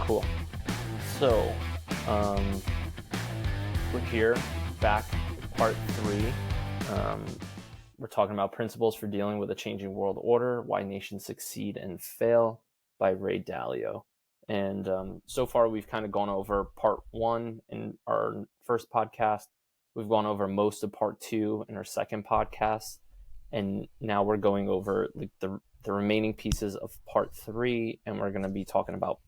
Cool. So, um, we're here, back with part 3. We're talking about principles for dealing with a changing world order, why nations succeed and fail, by Ray Dalio. And so far, we've kind of gone over part 1 in our first podcast. We've gone over most of part 2 in our second podcast. And now we're going over like the remaining pieces of part 3, and we're going to be talking about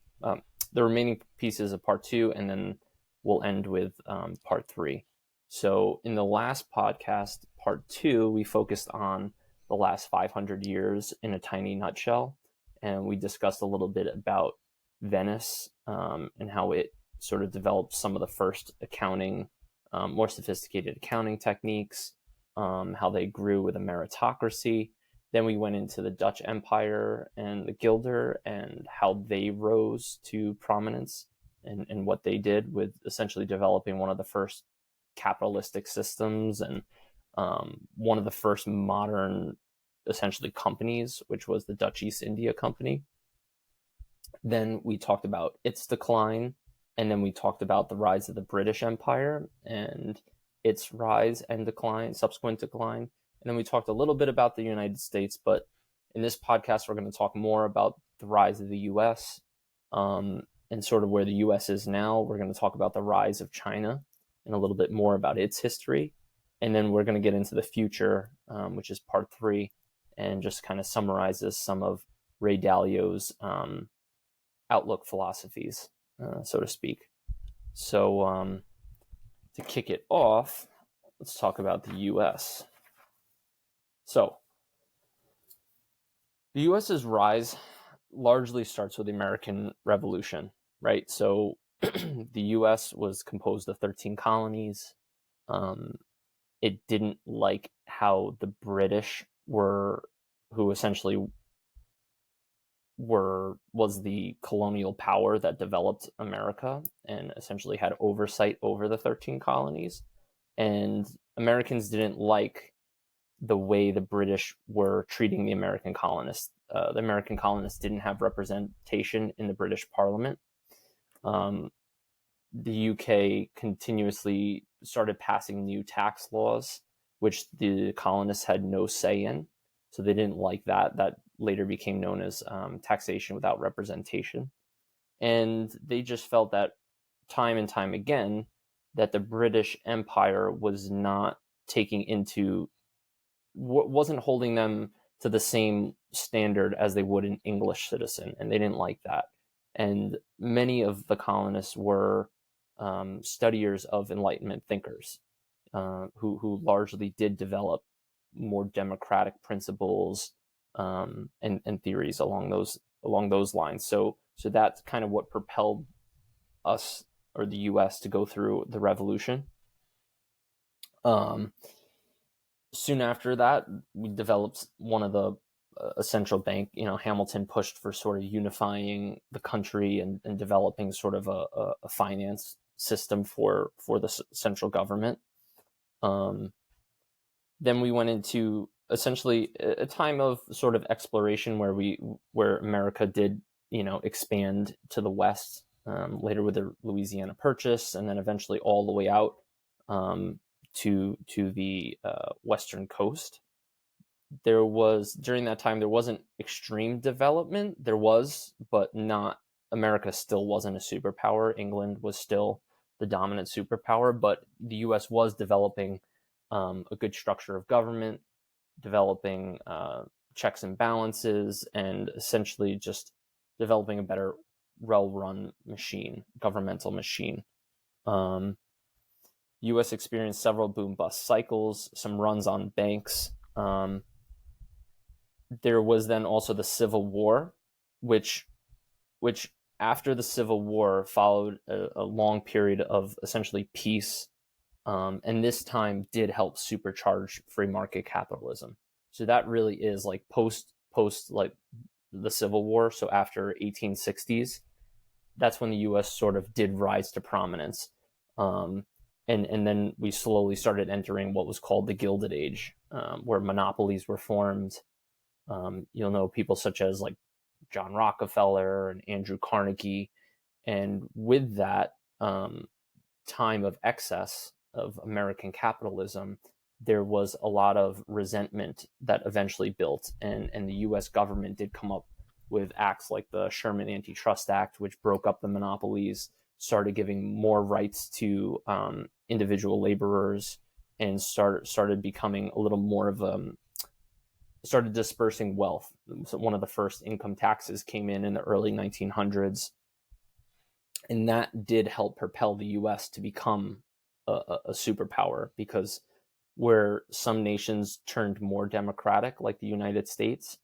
the remaining pieces of part 2, and then we'll end with part 3. So in the last podcast, part 2, we focused on the last 500 years in a tiny nutshell, and we discussed a little bit about Venice and how it sort of developed some of the first accounting, more sophisticated accounting techniques, how they grew with a meritocracy. Then we went into the Dutch Empire and the Guilder and how they rose to prominence and what they did with essentially developing one of the first capitalistic systems and one of the first modern, essentially, companies, which was the Dutch East India Company. Then we talked about its decline, and then we talked about the rise of the British Empire and its rise and decline, subsequent decline. And then we talked a little bit about the United States, but in this podcast, we're going to talk more about the rise of the U.S. And sort of where the U.S. is now. We're going to talk about the rise of China and a little bit more about its history. And then we're going to get into the future, which is part 3, and just kind of summarizes some of Ray Dalio's outlook philosophies, so to speak. So to kick it off, let's talk about the U.S. So, the U.S.'s rise largely starts with the American Revolution, right? So, the U.S. was composed of 13 colonies. It didn't like how the British who essentially was the colonial power that developed America and essentially had oversight over the 13 colonies. And Americans didn't like the way the British were treating the American colonists. The American colonists didn't have representation in the British Parliament. The UK continuously started passing new tax laws, which the colonists had no say in. So they didn't like that. That later became known as taxation without representation. And they just felt that time and time again that the British Empire was not wasn't holding them to the same standard as they would an English citizen, and they didn't like that. And many of the colonists were studiers of Enlightenment thinkers who largely did develop more democratic principles and theories along those lines. So that's kind of what propelled us, or the U.S., to go through the revolution. Soon after that, we developed one of the a central bank. Hamilton pushed for sort of unifying the country and developing sort of a finance system for the central government. Then we went into essentially a time of sort of exploration where America did expand to the west, later with the Louisiana Purchase, and then eventually all the way out to the western coast. During that time, there wasn't extreme development. There was, but not. America still wasn't a superpower. England was still the dominant superpower, but the U.S. was developing a good structure of government, developing checks and balances, and essentially just developing a better well-run governmental machine. U.S. experienced several boom-bust cycles, some runs on banks. There was then also the Civil War, which after the Civil War followed a long period of essentially peace, and this time did help supercharge free market capitalism. So that really is like post like the Civil War. So after 1860s, that's when the U.S. sort of did rise to prominence. And then we slowly started entering what was called the Gilded Age, where monopolies were formed. You'll know people such as like John Rockefeller and Andrew Carnegie, And with that time of excess of American capitalism, there was a lot of resentment that eventually built, and the U.S. government did come up with acts like the Sherman Antitrust Act, which broke up the monopolies, started giving more rights to individual laborers, and started becoming a little more of started dispersing wealth. So one of the first income taxes came in the early 1900s, and that did help propel the U.S. to become a superpower, because where some nations turned more democratic, like the United States,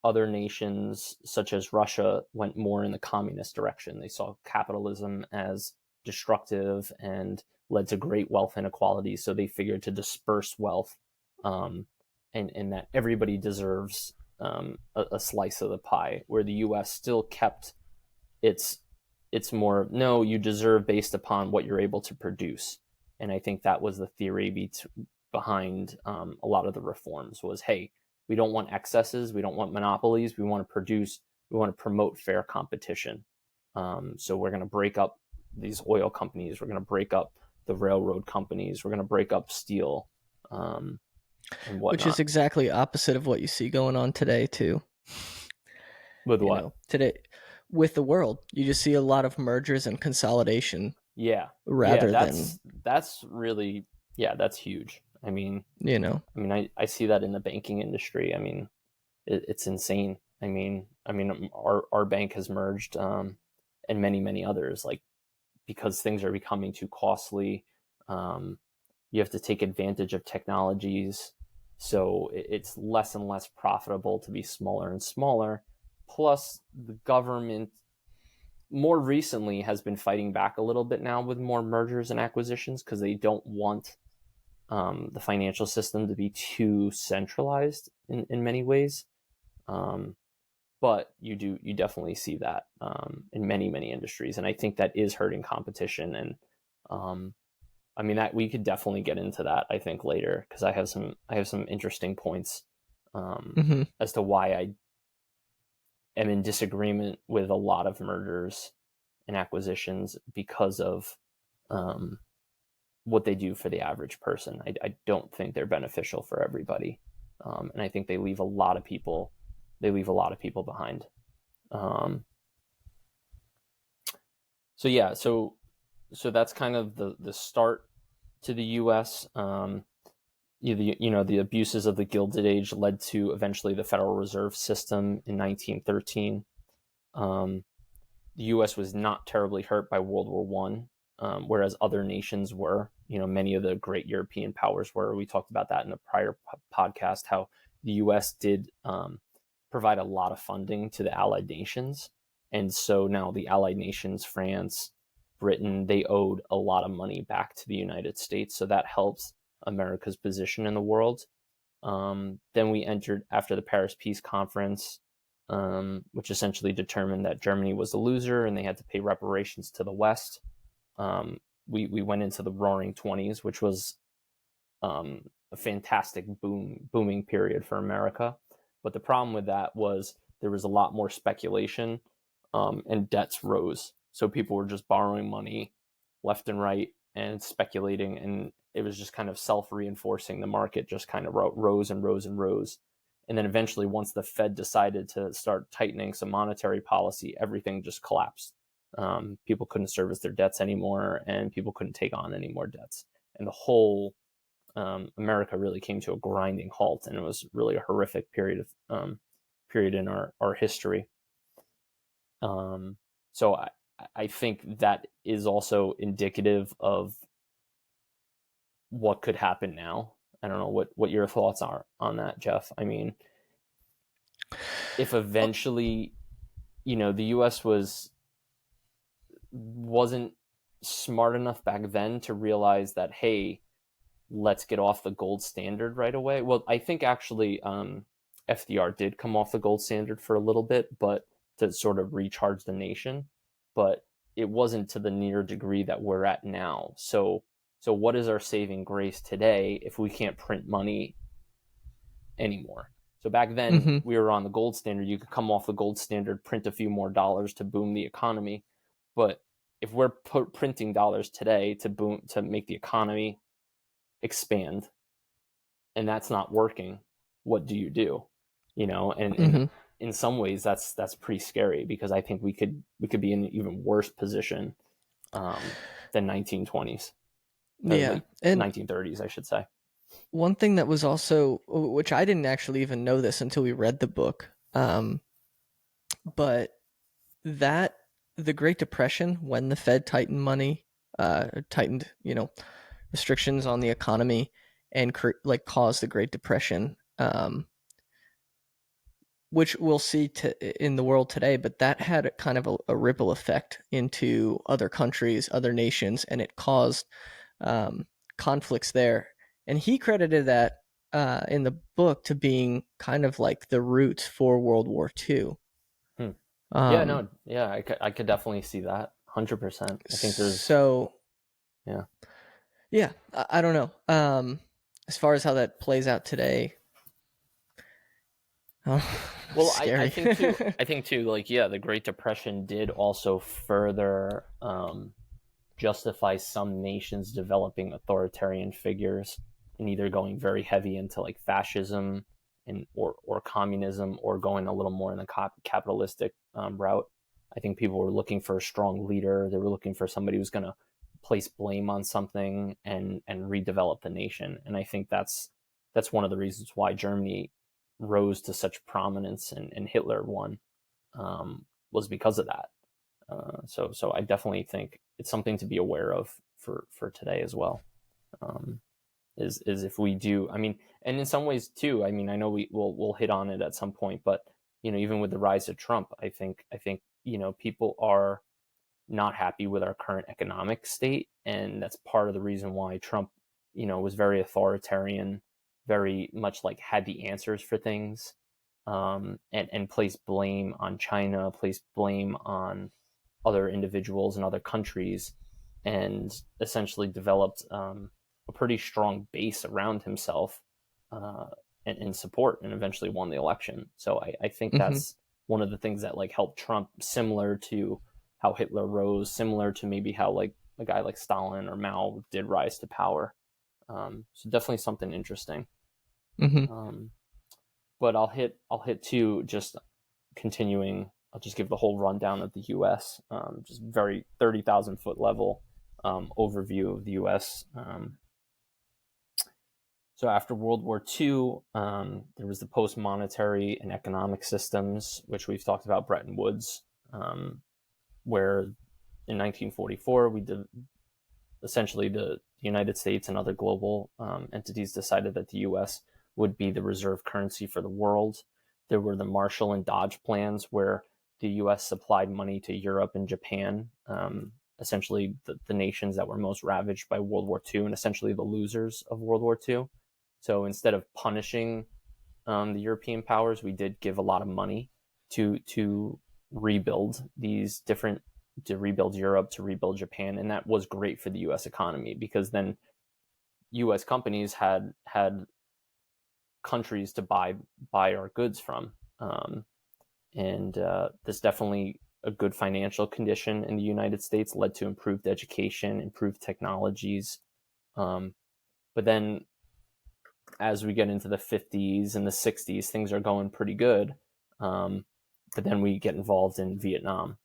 other nations, such as Russia, went more in the communist direction. They saw capitalism as destructive and led to great wealth inequality. So they figured to disperse wealth, and that everybody deserves a slice of the pie, where the U.S. still kept its more, no, you deserve based upon what you're able to produce. And I think that was the theory behind a lot of the reforms was, hey, we don't want excesses, we don't want monopolies, we want to produce, we want to promote fair competition. So we're going to break up these oil companies, we're going to break up the railroad companies, we're going to break up steel, and whatnot. Which is exactly opposite of what you see going on today too. With what? Today, with the world, you just see a lot of mergers and consolidation. Yeah. Rather than that's really, that's huge. I mean, I see that in the banking industry. I mean, it's insane. I mean, our bank has merged, and many, many others, like, because things are becoming too costly. You have to take advantage of technologies. So it's less and less profitable to be smaller and smaller. Plus, the government more recently has been fighting back a little bit now with more mergers and acquisitions, because they don't want the financial system to be too centralized in many ways. But you definitely see that in many, many industries. And I think that is hurting competition. And that we could definitely get into that, I think, later, because I have some interesting points as to why I am in disagreement with a lot of mergers and acquisitions, because of what they do for the average person. I don't think they're beneficial for everybody, and I think they leave a lot of people behind. So that's kind of the start to the U.S. The abuses of the Gilded Age led to eventually the Federal Reserve System in 1913. The U.S. was not terribly hurt by World War I, whereas other nations were. Many of the great European powers were. We talked about that in a prior podcast, how the U.S. did provide a lot of funding to the Allied nations. And so now the Allied nations, France, Britain, they owed a lot of money back to the United States. So that helps America's position in the world. Then we entered after the Paris Peace Conference, which essentially determined that Germany was the loser and they had to pay reparations to the West. We went into the Roaring '20s, which was a fantastic booming period for America. But the problem with that was there was a lot more speculation, and debts rose. So people were just borrowing money left and right and speculating, and it was just kind of self-reinforcing. The market just kind of rose and rose and rose. And then eventually, once the Fed decided to start tightening some monetary policy, everything just collapsed. People couldn't service their debts anymore, and people couldn't take on any more debts. And the whole America really came to a grinding halt, and it was really a horrific period in our history. So I think that is also indicative of what could happen now. I don't know what your thoughts are on that, Jeff. I mean, if eventually, the U.S. wasn't smart enough back then to realize that, hey, let's get off the gold standard right away. Well, I think actually FDR did come off the gold standard for a little bit, but to sort of recharge the nation. But it wasn't to the near degree that we're at now. So what is our saving grace today if we can't print money anymore? So back then, we were on the gold standard. You could come off the gold standard, print a few more dollars to boom the economy. But if we're printing dollars today to make the economy expand, and that's not working, what do you do? And in some ways that's pretty scary, because I think we could be in an even worse position than 1920s, or Yeah. late And 1930s, I should say. one thing that was also, which I didn't actually even know this until we read the book, but that the Great Depression, when the Fed tightened money, tightened, restrictions on the economy, and like caused the Great Depression, which we'll see in the world today, but that had kind of a ripple effect into other countries, other nations, and it caused conflicts there. And he credited that in the book to being kind of like the roots for World War II. Yeah, no, yeah, I could definitely see that 100%. I think there's So yeah. yeah, I don't know. As far as how that plays out today, oh, Well, scary. I think too, like, yeah, the Great Depression did also further justify some nations developing authoritarian figures, and either going very heavy into like fascism or communism, or going a little more in the capitalistic route. I think people were looking for a strong leader. They were looking for somebody who's going to place blame on something and redevelop the nation. And I think that's one of the reasons why Germany rose to such prominence, and Hitler won, was because of that. So I definitely think it's something to be aware of for today as well. Is if we do, I mean, and in some ways too, I mean, I know we'll hit on it at some point, but even with the rise of Trump, I think people are not happy with our current economic state, and that's part of the reason why Trump was very authoritarian, very much like had the answers for things, and placed blame on China, placed blame on other individuals and other countries, and essentially developed a pretty strong base around himself, and support, and eventually won the election. So I think that's one of the things that like helped Trump, similar to how Hitler rose, similar to maybe how like a guy like Stalin or Mao did rise to power. So definitely something interesting. But I'll hit too, just continuing. I'll just give the whole rundown of the U.S. Just very 30,000 foot level overview of the U.S. So after World War II, there was the post-monetary and economic systems, which we've talked about, Bretton Woods, where in 1944 we did essentially the United States and other global entities decided that the U.S. would be the reserve currency for the world. There were the Marshall and Dodge plans, where the U.S. supplied money to Europe and Japan, essentially the nations that were most ravaged by World War II, and essentially the losers of World War II. So instead of punishing the European powers, we did give a lot of money to rebuild these different, to rebuild Europe, to rebuild Japan, and that was great for the U.S. economy, because then U.S. companies had countries to buy our goods from, and there's definitely a good financial condition in the United States led to improved education, improved technologies, but then as we get into the 50s and the 60s, things are going pretty good, but then we get involved in Vietnam.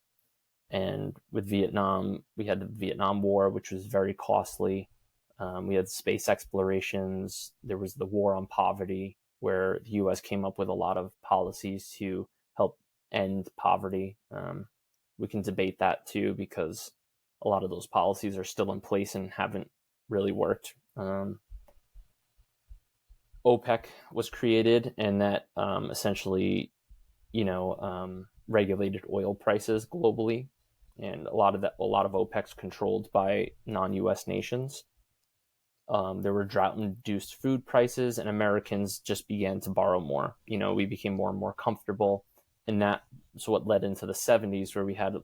And with Vietnam, we had the Vietnam War, which was very costly. We had space explorations. There was the war on poverty, where the U.S. came up with a lot of policies to help end poverty. We can debate that too, because a lot of those policies are still in place and haven't really worked. OPEC was created, and that essentially, regulated oil prices globally, and a lot of OPEC's controlled by non-U.S. nations. There were drought-induced food prices, and Americans just began to borrow more. We became more and more comfortable, and that's what led into the 70s, where we had a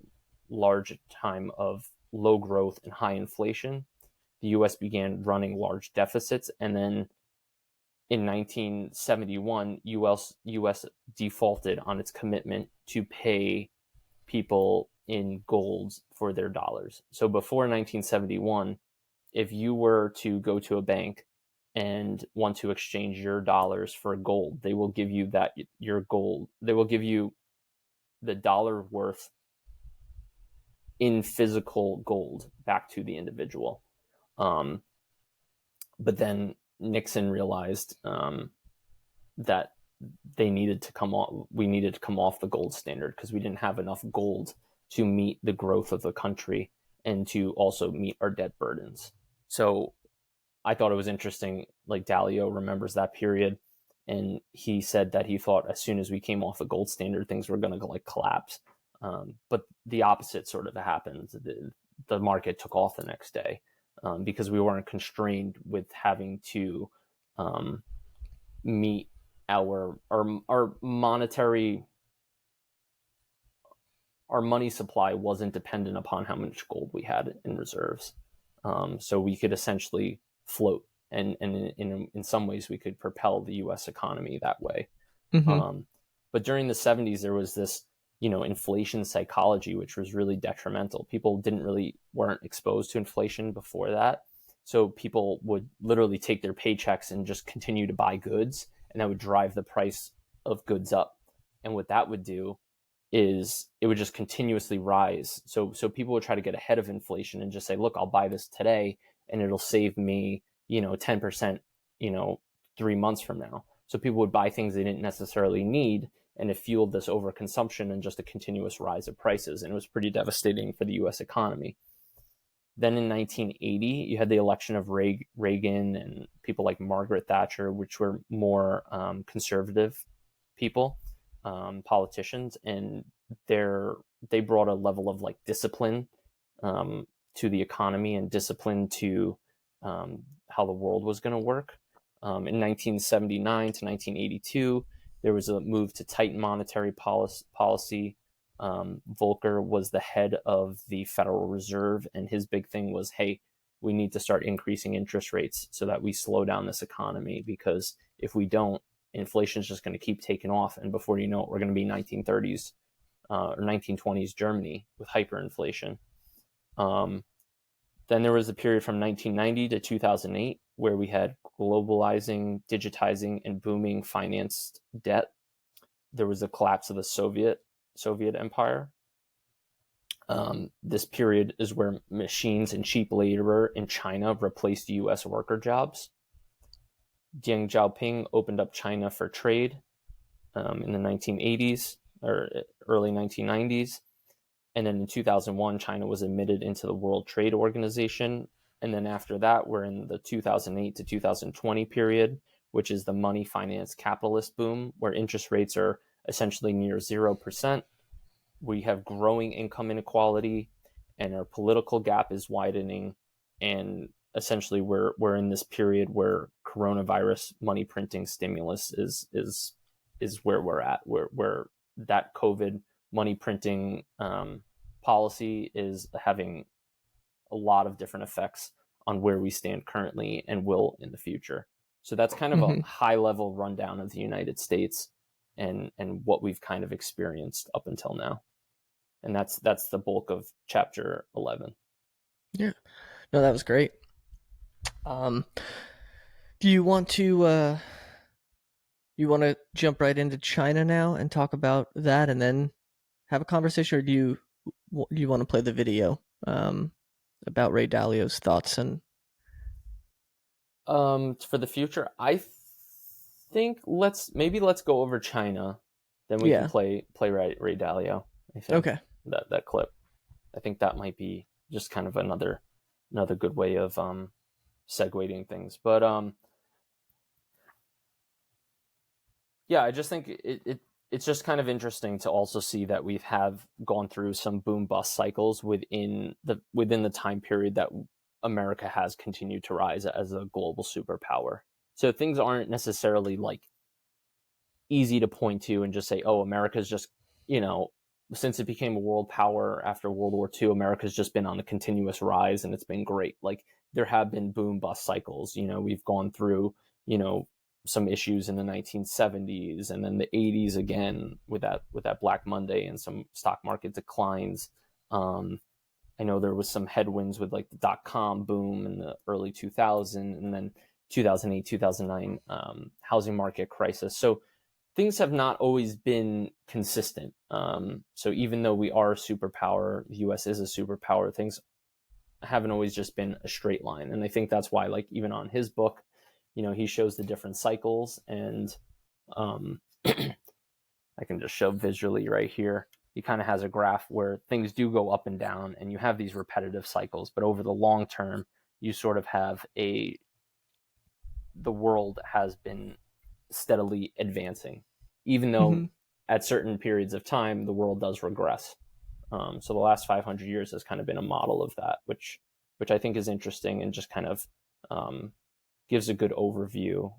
large time of low growth and high inflation. The U.S. began running large deficits, and then in 1971, U.S. defaulted on its commitment to pay people in gold for their dollars. So before 1971, if you were to go to a bank and want to exchange your dollars for gold, they will give you your gold. They will give you the dollar worth in physical gold back to the individual. But then Nixon realized that we needed to come off the gold standard because we didn't have enough gold to meet the growth of the country and to also meet our debt burdens. So I thought it was interesting, like Dalio remembers that period, and he said that he thought as soon as we came off the gold standard, things were going to like collapse. But the opposite sort of happened. The market took off the next day because we weren't constrained with having to meet our monetary, our money supply wasn't dependent upon how much gold we had in reserves. So we could essentially float, and in some ways we could propel the U.S. economy that way. Mm-hmm. But during the 70s, there was this, inflation psychology, which was really detrimental. People weren't exposed to inflation before that. So people would literally take their paychecks and just continue to buy goods, and that would drive the price of goods up. And what that would do is it would just continuously rise. So people would try to get ahead of inflation and just say, look, I'll buy this today and it'll save me, 10%, 3 months from now. So people would buy things they didn't necessarily need, and it fueled this overconsumption and just a continuous rise of prices. And it was pretty devastating for the US economy. Then in 1980, you had the election of Reagan and people like Margaret Thatcher, which were more conservative people, politicians, and they brought a level of like discipline to the economy and discipline to how the world was going to work. In 1979 to 1982, there was a move to tighten monetary policy. Volcker was the head of the Federal Reserve, and his big thing was, hey, we need to start increasing interest rates so that we slow down this economy, because if we don't, inflation is just going to keep taking off, and before you know it, we're going to be 1930s or 1920s Germany with hyperinflation. Then there was a period from 1990 to 2008 where we had globalizing, digitizing, and booming financed debt. There was a collapse of the Soviet Empire. This period is where machines and cheap labor in China replaced U.S. worker jobs. Deng Xiaoping opened up China for trade in the 1980s or early 1990s. And then in 2001, China was admitted into the World Trade Organization. And then after that, we're in the 2008 to 2020 period, which is the money finance capitalist boom, where interest rates are essentially near 0%. We have growing income inequality, and our political gap is widening. And essentially, we're in this period where coronavirus money printing stimulus is where we're at, where that COVID money printing policy is having a lot of different effects on where we stand currently and will in the future. So that's kind of a high level rundown of the United States and what we've kind of experienced up until now. And that's the bulk of chapter 11. Yeah. No, that was great. Do you want to jump right into China now and talk about that and then have a conversation, or do you want to play the video about Ray Dalio's thoughts? And for the future, I think let's go over China, then we can play Ray Dalio. I think okay, that clip. I think that might be just kind of another good way of segueing things. But yeah, I just think it's just kind of interesting to also see that we have gone through some boom bust cycles within the time period that America has continued to rise as a global superpower. So things aren't necessarily like easy to point to and just say, oh, America's just, since it became a world power after World War II, America's just been on a continuous rise and it's been great. Like there have been boom bust cycles. We've gone through, some issues in the 1970s and then the 80s again with that Black Monday and some stock market declines. I know there was some headwinds with like the dot-com boom in the early 2000s, and then 2008, 2009 housing market crisis. So things have not always been consistent. So even though we are a superpower, the US is a superpower, things haven't always just been a straight line. And I think that's why, like, even on his book, he shows the different cycles. And I can just show visually right here. He kind of has a graph where things do go up and down, and you have these repetitive cycles. But over the long term, you sort of have the world has been steadily advancing, even though at certain periods of time, the world does regress. So the last 500 years has kind of been a model of that, which I think is interesting and just kind of gives a good overview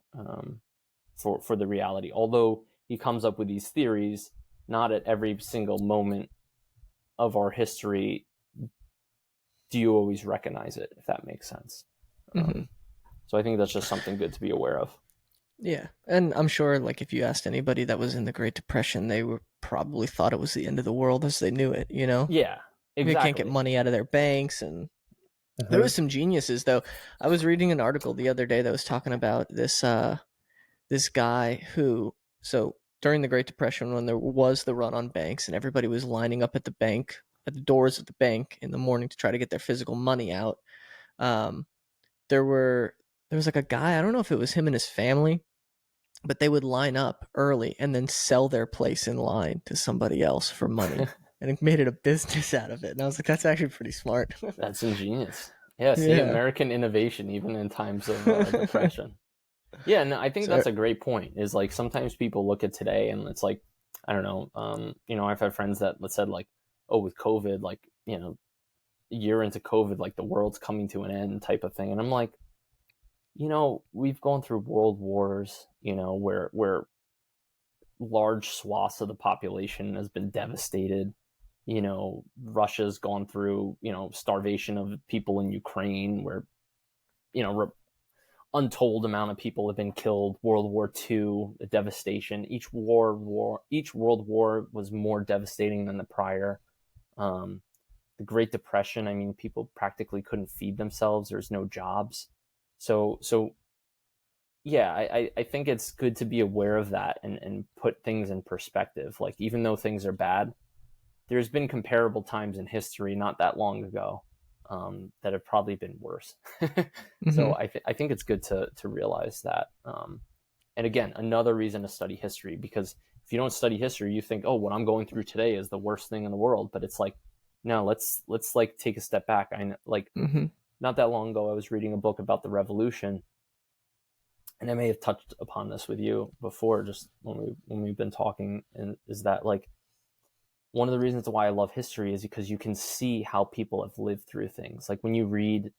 for the reality. Although he comes up with these theories, not at every single moment of our history do you always recognize it, if that makes sense. So I think that's just something good to be aware of. Yeah, and I'm sure, like, if you asked anybody that was in the Great Depression, they were probably thought it was the end of the world as they knew it. Yeah, exactly. They can't get money out of their banks, and there was some geniuses though. I was reading an article the other day that was talking about this guy who, so during the Great Depression, when there was the run on banks and everybody was lining up at the doors of the bank in the morning to try to get their physical money out, there was like a guy, I don't know if it was him and his family, but they would line up early and then sell their place in line to somebody else for money. And it made it a business out of it. And I was like, that's actually pretty smart. That's ingenious. Yeah, see, American innovation, even in times of depression. Yeah, and I think that's a great point, is like sometimes people look at today and it's like, I don't know, I've had friends that said like, oh, with COVID, like, a year into COVID, like the world's coming to an end type of thing. And I'm like, we've gone through world wars, where large swaths of the population has been devastated. Russia's gone through, starvation of people in Ukraine, where, untold amount of people have been killed. World War II, the devastation. Each world war was more devastating than the prior. The Great Depression, I mean, people practically couldn't feed themselves. There's no jobs. So yeah, I think it's good to be aware of that and put things in perspective. Like, even though things are bad, there's been comparable times in history not that long ago that have probably been worse. So I think it's good to realize that. And again, another reason to study history, because if you don't study history, you think, oh, what I'm going through today is the worst thing in the world. But it's like, no, let's like take a step back. Not that long ago, I was reading a book about the revolution, and I may have touched upon this with you before, just when we've been talking, and is that like one of the reasons why I love history is because you can see how people have lived through things. Like when you read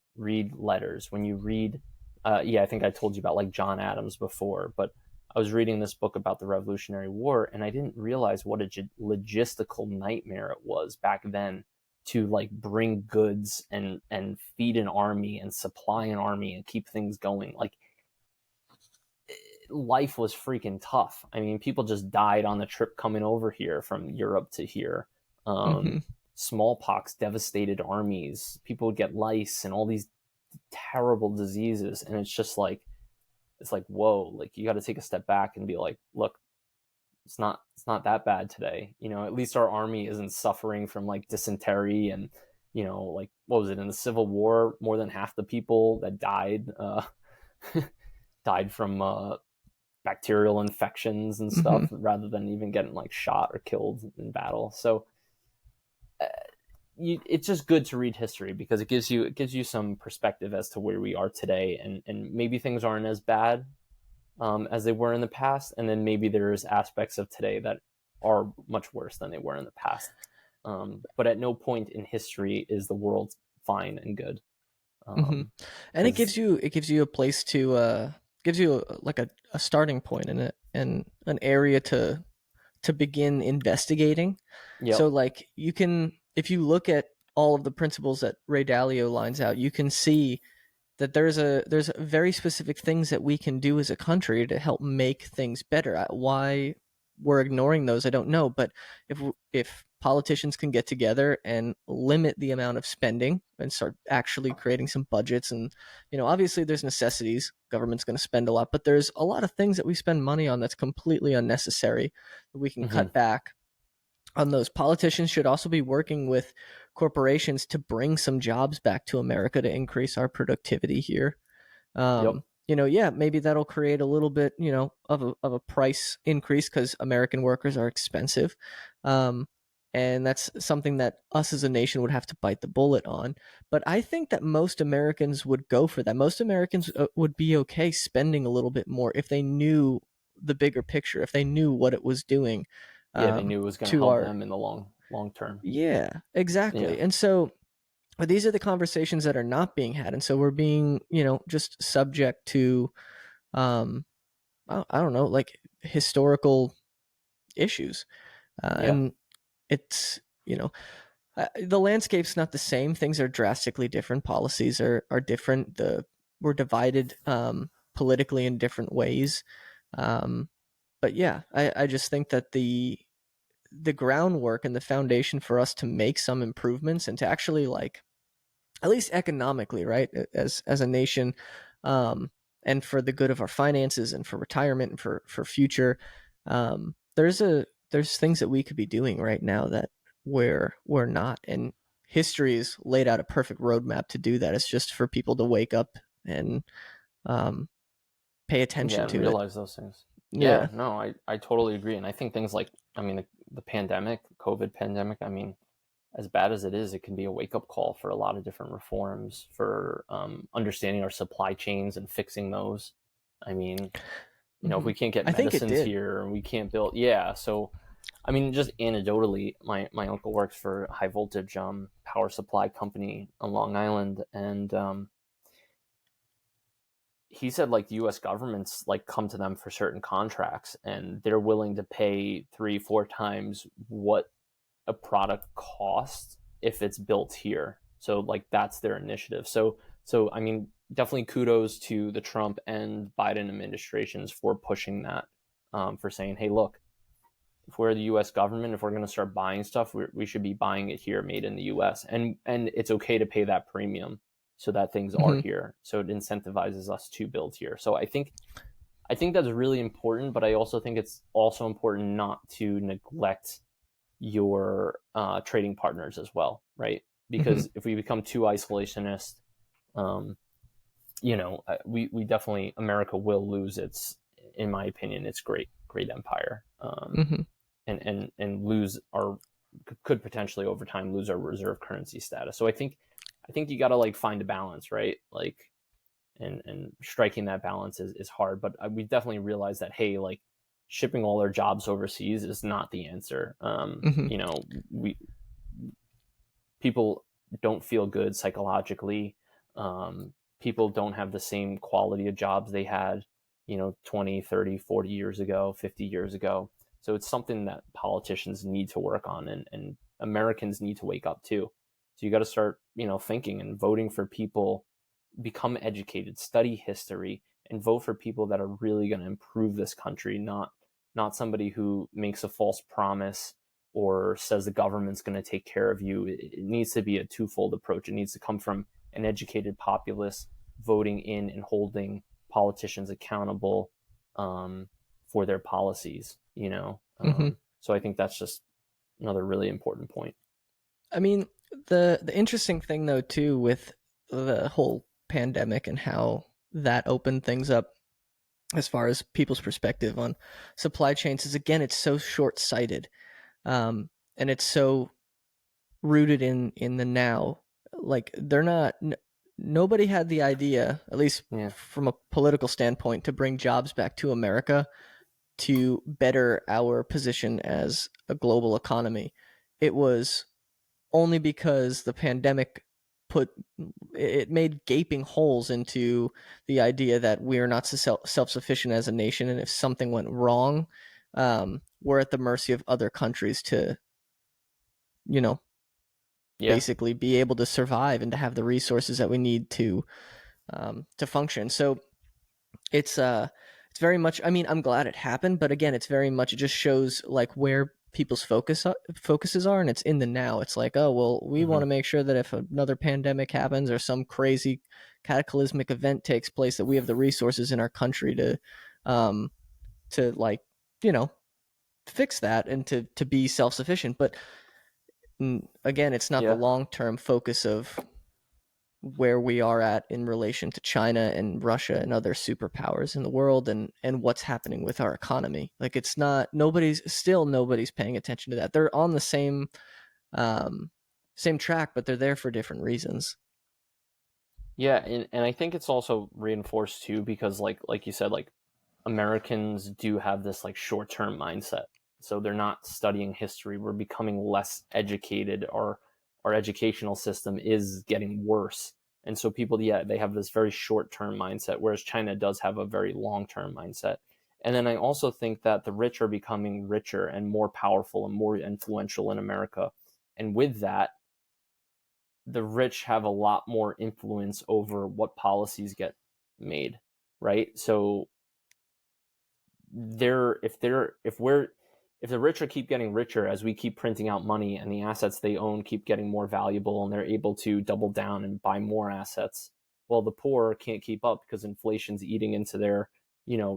letters, when you read, I think I told you about like John Adams before, but I was reading this book about the Revolutionary War, and I didn't realize what a logistical nightmare it was back then to like bring goods and feed an army and supply an army and keep things going. Like, life was freaking tough. I mean, people just died on the trip coming over here from Europe to here. Smallpox devastated armies. People would get lice and all these terrible diseases. And it's just like, whoa, like you got to take a step back and be like, look, it's not that bad today. At least our army isn't suffering from like dysentery and, like, what was it, in the Civil War, more than half the people that died died from bacterial infections and stuff, rather than even getting like shot or killed in battle. So it's just good to read history, because it gives you some perspective as to where we are today, and maybe things aren't as bad as they were in the past, and then maybe there's aspects of today that are much worse than they were in the past. But at no point in history is the world fine and good. And it gives you a place to gives you a starting point and an area to begin investigating. Yep. So like you can, if you look at all of the principles that Ray Dalio lines out, you can see that there's very specific things that we can do as a country to help make things better. Why we're ignoring those, I don't know. But if politicians can get together and limit the amount of spending and start actually creating some budgets. And, obviously there's necessities. Government's going to spend a lot, but there's a lot of things that we spend money on that's completely unnecessary that we can Hmm. cut back on. Those politicians should also be working with corporations to bring some jobs back to America to increase our productivity here. Yep. Yeah, maybe that'll create a little bit, of a price increase because American workers are expensive. Um, and that's something that us as a nation would have to bite the bullet on. But I think that most Americans would go for that. Most Americans would be okay spending a little bit more if they knew the bigger picture, if they knew what it was doing Yeah, they knew it was going to to help our. them in the long term. Yeah, Yeah. exactly. And so but these are the conversations that are not being had, and so we're being, just subject to, I don't know, like historical issues, Yeah. and it's, the landscape's not the same. Things are drastically different. Policies are different. We're divided politically in different ways, but yeah, I just think that the groundwork and the foundation for us to make some improvements and to actually like at least economically, right, as a nation, and for the good of our finances and for retirement and for future, there's things that we could be doing right now that we're not, and history has laid out a perfect roadmap to do that. It's just for people to wake up and um, pay Yeah, attention and to it. realize those things. Yeah, Yeah. no, I totally agree. And I think things like, I mean, the pandemic, COVID pandemic, I mean, as bad as it is, it can be a wake up call for a lot of different reforms for understanding our supply chains and fixing those. I mean, if Hmm. we can't get I think it medicines did. here and we can't build, yeah. So, I mean, just anecdotally, my uncle works for a high voltage power supply company on Long Island, and he said like the U.S. government's like come to them for certain contracts, and they're willing to pay 3-4 times what a product costs if it's built here. So like that's their initiative. So I mean, definitely kudos to the Trump and Biden administrations for pushing that, for saying, hey, look, if we're the U.S. government, if we're going to start buying stuff, we should be buying it here, made in the U.S. And it's okay to pay that premium so that things are Hmm. here. So it incentivizes us to build here. So I think that's really important, but I also think it's also important not to neglect your trading partners as well, right? Hmm. Because if we become too isolationist, um, we definitely, America will lose its, in my opinion, its great empire, Hmm. and lose our, could potentially over time lose our reserve currency status. So I think you got to like find a balance, right? Like, and striking that balance is hard. But we definitely realize that, hey, like shipping all our jobs overseas is not the answer. Hmm. We people don't feel good psychologically. People don't have the same quality of jobs they had, 20, 30, 40 years ago, 50 years ago. So it's something that politicians need to work on, and Americans need to wake up to. So you got to start, thinking and voting for people, become educated, study history, and vote for people that are really going to improve this country, not somebody who makes a false promise or says the government's going to take care of you. It needs to be a twofold approach. It needs to come from an educated populace voting in and holding politicians accountable, for their policies. Hmm. So I think that's just another really important point. I mean, the interesting thing though too with the whole pandemic and how that opened things up as far as people's perspective on supply chains is, again, it's so short-sighted, and it's so rooted in the now. Like they're not nobody had the idea, at least Yeah, from a political standpoint, to bring jobs back to America to better our position as a global economy. It was only because the pandemic put it made gaping holes into the idea that we're not self-sufficient as a nation, and if something went wrong, we're at the mercy of other countries to, you know yeah, basically be able to survive and to have the resources that we need to function. So it's it's very much, I mean, I'm glad it happened, but again, it's very much, it just shows like where people's focuses are, and it's in the now. It's like, oh well, we want Hmm. to make sure that if another pandemic happens or some crazy cataclysmic event takes place, that we have the resources in our country um to like, you know, fix that and to be self-sufficient. But again, it's not the Yeah. long-term focus of where we are at in relation to China and Russia and other superpowers in the world, and what's happening with our economy. Like, it's not, nobody's paying attention to that. They're on the um same track, but they're there for different reasons. Yeah, and I think it's also reinforced too because like you said, like Americans do have this like short-term mindset. So they're not studying history. We're becoming less educated. Our educational system is getting worse. And so people, yeah, they have this very short-term mindset, whereas China does have a very long-term mindset. And then I also think that the rich are becoming richer and more powerful and more influential in America. And with that, the rich have a lot more influence over what policies get made, right? So if the rich are keep getting richer as we keep printing out money and the assets they own keep getting more valuable and they're able to double down and buy more assets, well, the poor can't keep up because inflation's eating into their,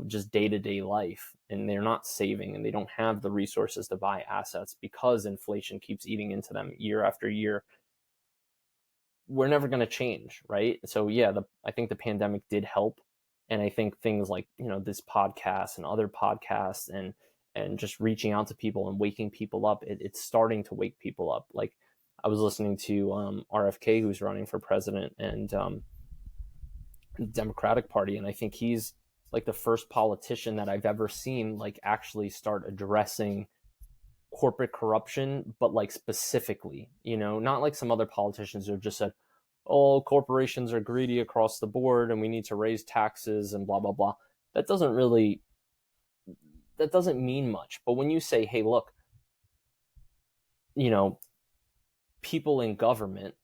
just day-to-day life, and they're not saving and they don't have the resources to buy assets because inflation keeps eating into them year after year. We're never going to change, right? So yeah, I think the pandemic did help, and I think things like this podcast and other podcasts and just reaching out to people and waking people up, it's starting to wake people up. Like I was listening to RFK, who's running for president, and the Democratic Party, and I think he's like the first politician that I've ever seen like actually start addressing corporate corruption, but like specifically, not like some other politicians who have just said, oh, corporations are greedy across the board and we need to raise taxes and blah, blah, blah. That doesn't mean much. But when you say, hey, look, people in government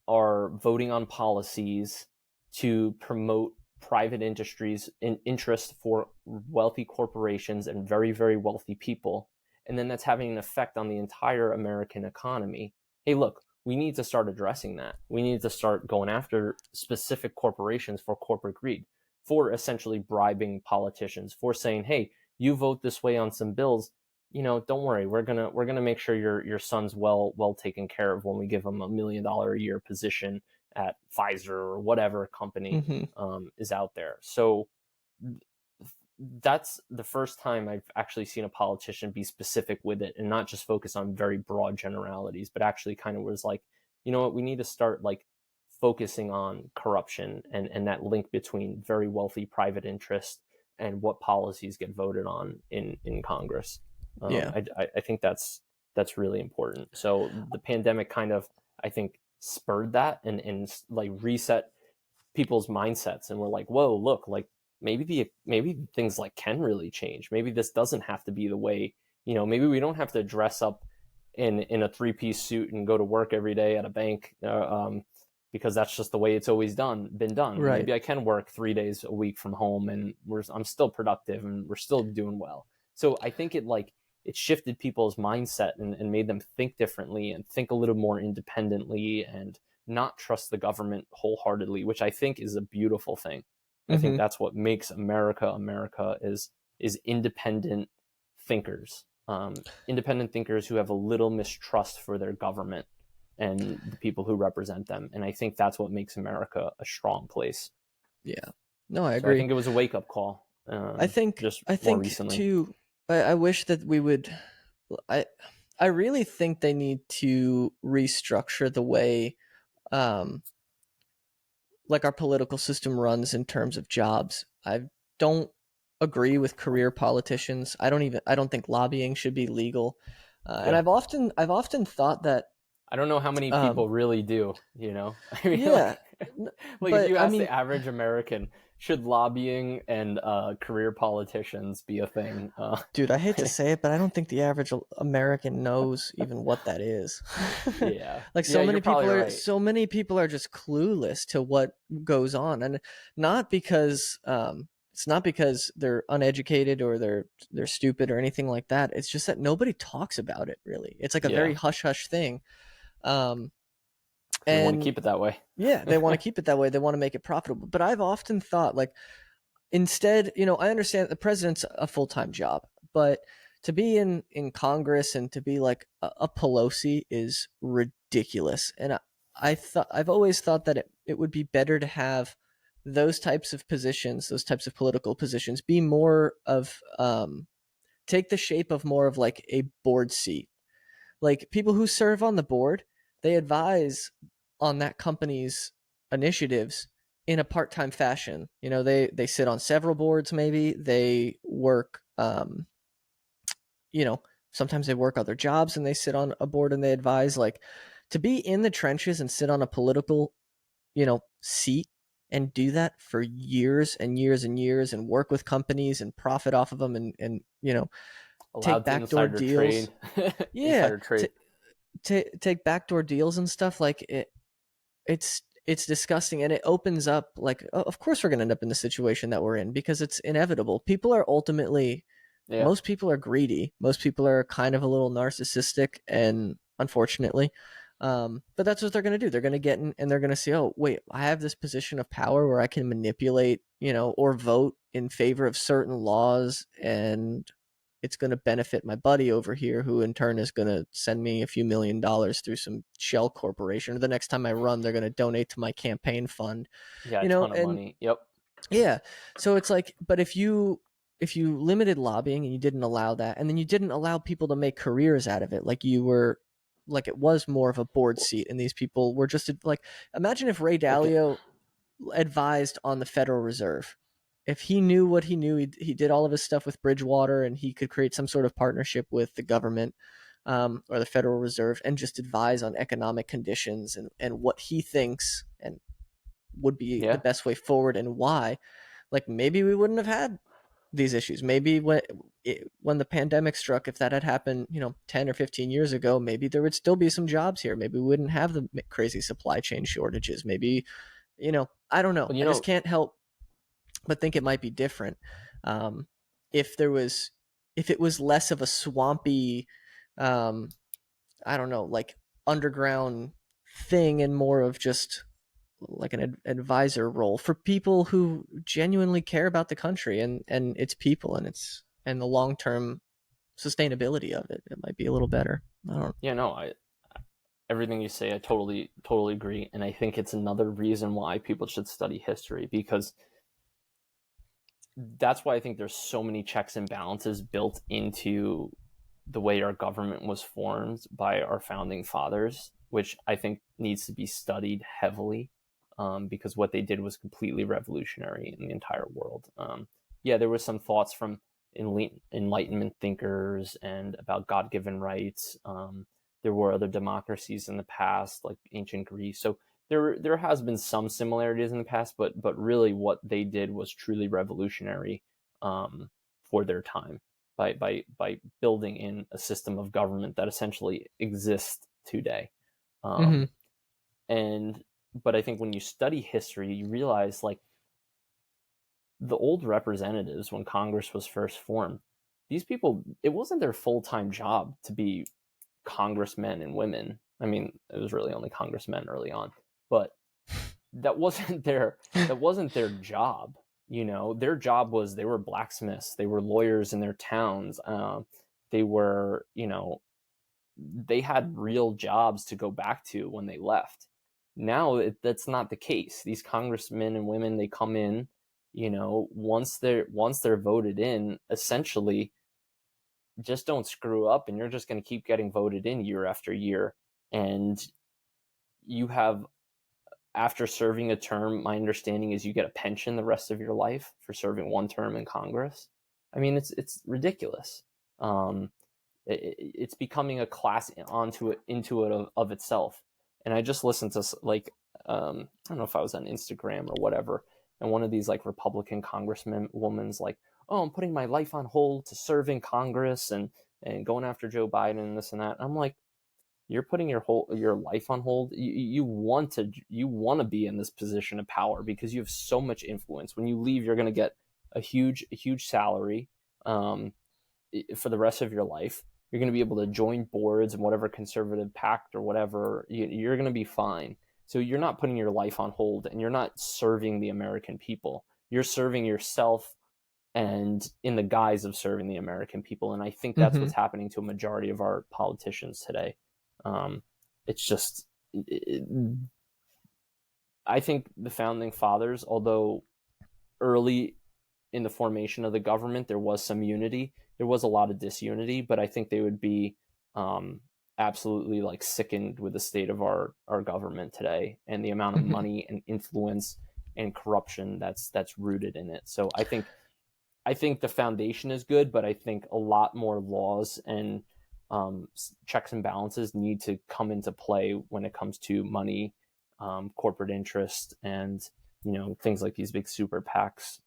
are voting on policies to promote private industries in interest for wealthy corporations and very, very wealthy people, and then that's having an effect on the entire American economy. Hey, look, we need to start addressing that. We need to start going after specific corporations for corporate greed, for essentially bribing politicians, for saying, hey, you vote this way on some bills, don't worry, we're gonna make sure your son's well taken care of when we give him $1 million a year position at Pfizer or whatever company Mm-hmm. is out there. So that's the first time I've actually seen a politician be specific with it and not just focus on very broad generalities, but actually kind of was like, you know what, we need to start like focusing on corruption and that link between very wealthy private interest and what policies get voted on in Congress. Yeah. I think that's really important. So the pandemic kind of, I think, spurred that and like reset people's mindsets, and we're like, whoa, look, like maybe things like can really change. Maybe this doesn't have to be the way, maybe we don't have to dress up in a three-piece suit and go to work every day at a bank because that's just the way it's always been done. Right. Maybe I can work 3 days a week from home and I'm still productive and we're still doing well. So I think it shifted people's mindset and made them think differently and think a little more independently and not trust the government wholeheartedly, which I think is a beautiful thing. I think that's what makes America is independent thinkers, independent thinkers who have a little mistrust for their government and the people who represent them. And I think that's what makes America a strong place. Yeah. No, I So agree. I think it was a wake up call. I think More recently too. I wish that we would. I I really think they need to restructure the way, um, like our political system runs in terms of jobs. I don't agree with career politicians. I don't think lobbying should be legal. And Yeah. I've often thought that. I don't know how many people really do, I mean, Yeah, like if but you I ask the mean, average American, should lobbying and career politicians be a thing? dude, I hate to say it, but I don't think the average American knows even what that is. Yeah. Like, Yeah, you're probably right. so many people are just clueless to what goes on, and not because It's not because they're uneducated or they're stupid or anything like that. It's just that nobody talks about it really. It's like a very Yeah. hush hush thing. Um, They want to and keep it that way. yeah, they want to keep it that way. They want to make it profitable. But I've often thought, like, instead, I understand the president's a full time job, but to be in Congress and to be like a Pelosi is ridiculous. And I've always thought that it would be better to have those types of positions, those types of political positions, be more of take the shape of more of like a board seat. Like people who serve on the board, they advise on that company's initiatives in a part-time fashion. They sit on several boards, maybe they work you know sometimes they work other jobs and they sit on a board and they advise. Like, to be in the trenches and sit on a political seat and do that for years and years and years and work with companies and profit off of them and take Allowed to backdoor insider deals. trade. Yeah, Insider trade. take backdoor deals and stuff. Like, it's disgusting, and it opens up, like, of course we're going to end up in the situation that we're in because it's inevitable. People are ultimately Yeah. Most people are greedy. Most people are kind of a little narcissistic, and unfortunately, but that's what they're going to do. They're going to get in and they're going to say, oh, wait, I have this position of power where I can manipulate, or vote in favor of certain laws, and it's going to benefit my buddy over here, who in turn is going to send me a few $1,000,000 through some shell corporation. Or the next time I run, they're going to donate to my campaign fund, Yeah, a ton of and money. Yep. yeah. So it's like, but if you limited lobbying and you didn't allow that, and then you didn't allow people to make careers out of it, like it was more of a board seat, and these people were just like, imagine if Ray Okay. Dalio advised on the Federal Reserve. If he knew what he knew, he did all of his stuff with Bridgewater, and he could create some sort of partnership with the government, or the Federal Reserve, and just advise on economic conditions and what he thinks and would be the Yeah. best way forward and why. Like, maybe we wouldn't have had these issues. Maybe when the pandemic struck, if that had happened, 10 or 15 years ago, maybe there would still be some jobs here. Maybe we wouldn't have the crazy supply chain shortages. Maybe, I don't know. Well, I just can't help but think it might be different. Um, if it was less of a swampy, um, I don't know, like underground thing, and more of just like an advisor role for people who genuinely care about the country and its people and the long-term sustainability of it. It might be a little better. I don't. yeah, no, everything you say, I totally agree. And I think it's another reason why people should study history, because that's why I think there's so many checks and balances built into the way our government was formed by our founding fathers, which I think needs to be studied heavily, because what they did was completely revolutionary in the entire world. Yeah, there was some thoughts from Enlightenment thinkers and about God-given rights. There were other democracies in the past, like ancient Greece. So there has been some similarities in the past, but really what they did was truly revolutionary, for their time, by building in a system of government that essentially exists today. Mm-hmm. Um, and but I think when you study history, you realize, like, the old representatives, when Congress was first formed, these people, it wasn't their full-time job to be congressmen and women. I mean, it was really only congressmen early on, but that wasn't their job. Their job was, they were blacksmiths, they were lawyers in their towns. They were, they had real jobs to go back to when they left. Now that's not the case. These congressmen and women, they come in, once they're voted in, essentially, just don't screw up, and you're just going to keep getting voted in year after year. And you have, after serving a term, my understanding is you get a pension the rest of your life for serving one term in Congress. I mean, it's ridiculous. It's becoming a class into it of itself. And I just listened to, like, I don't know if I was on Instagram or whatever, and one of these, like, Republican congressmen woman's like, oh, I'm putting my life on hold to serve in Congress and going after Joe Biden and this and that. I'm like, you're putting your life on hold. You want to be in this position of power because you have so much influence. When you leave, you're going to get a huge salary for the rest of your life. You're going to be able to join boards and whatever conservative pact or whatever. You're going to be fine. So you're not putting your life on hold, and you're not serving the American people. You're serving yourself, and in the guise of serving the American people. And I think that's Mm-hmm. what's happening to a majority of our politicians today. It's just, I think the founding fathers, although early in the formation of the government there was some unity, there was a lot of disunity, but I think they would be absolutely like sickened with the state of our government today and the amount of Mm-hmm. money and influence and corruption that's rooted in it. So I think the foundation is good, but I think a lot more laws and checks and balances need to come into play when it comes to money, corporate interest, and things like these big super PACs,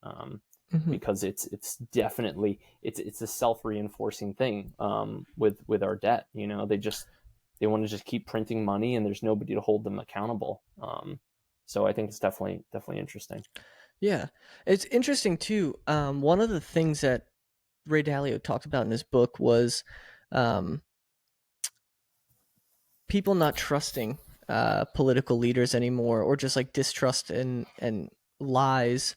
Mm-hmm. because it's definitely it's a self reinforcing thing with our debt. They want to just keep printing money, and there's nobody to hold them accountable. So I think it's definitely interesting. Yeah, it's interesting too. One of the things that Ray Dalio talked about in his book was um, people not trusting political leaders anymore, or just like distrust and lies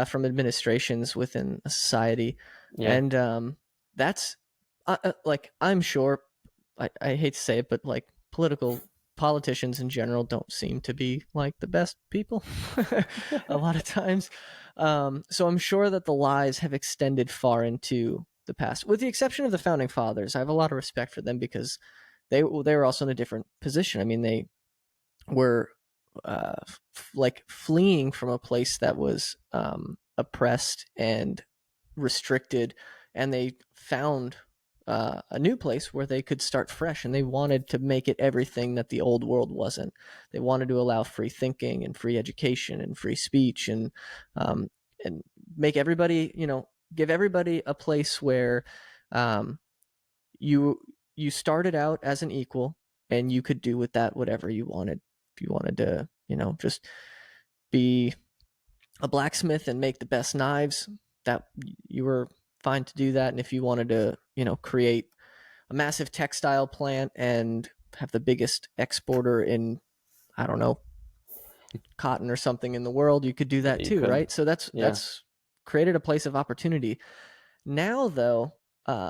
from administrations within a society, Yeah, and that's like I'm sure I hate to say it, but like politicians in general don't seem to be like the best people a lot of times. So I'm sure that the lies have extended far into the past, with the exception of the founding fathers. I have a lot of respect for them because they were also in a different position. I mean, they were like fleeing from a place that was oppressed and restricted, and they found a new place where they could start fresh, and they wanted to make it everything that the old world wasn't. They wanted to allow free thinking and free education and free speech, um, and make everybody, give everybody a place where um, you you started out as an equal, and you could do with that whatever you wanted. If you wanted to, just be a blacksmith and make the best knives, that you were fine to do that. And if you wanted to, create a massive textile plant and have the biggest exporter in, I don't know, cotton or something in the world, you could do yeah, that you too, could. right? So that's Yeah, created a place of opportunity. Now, though,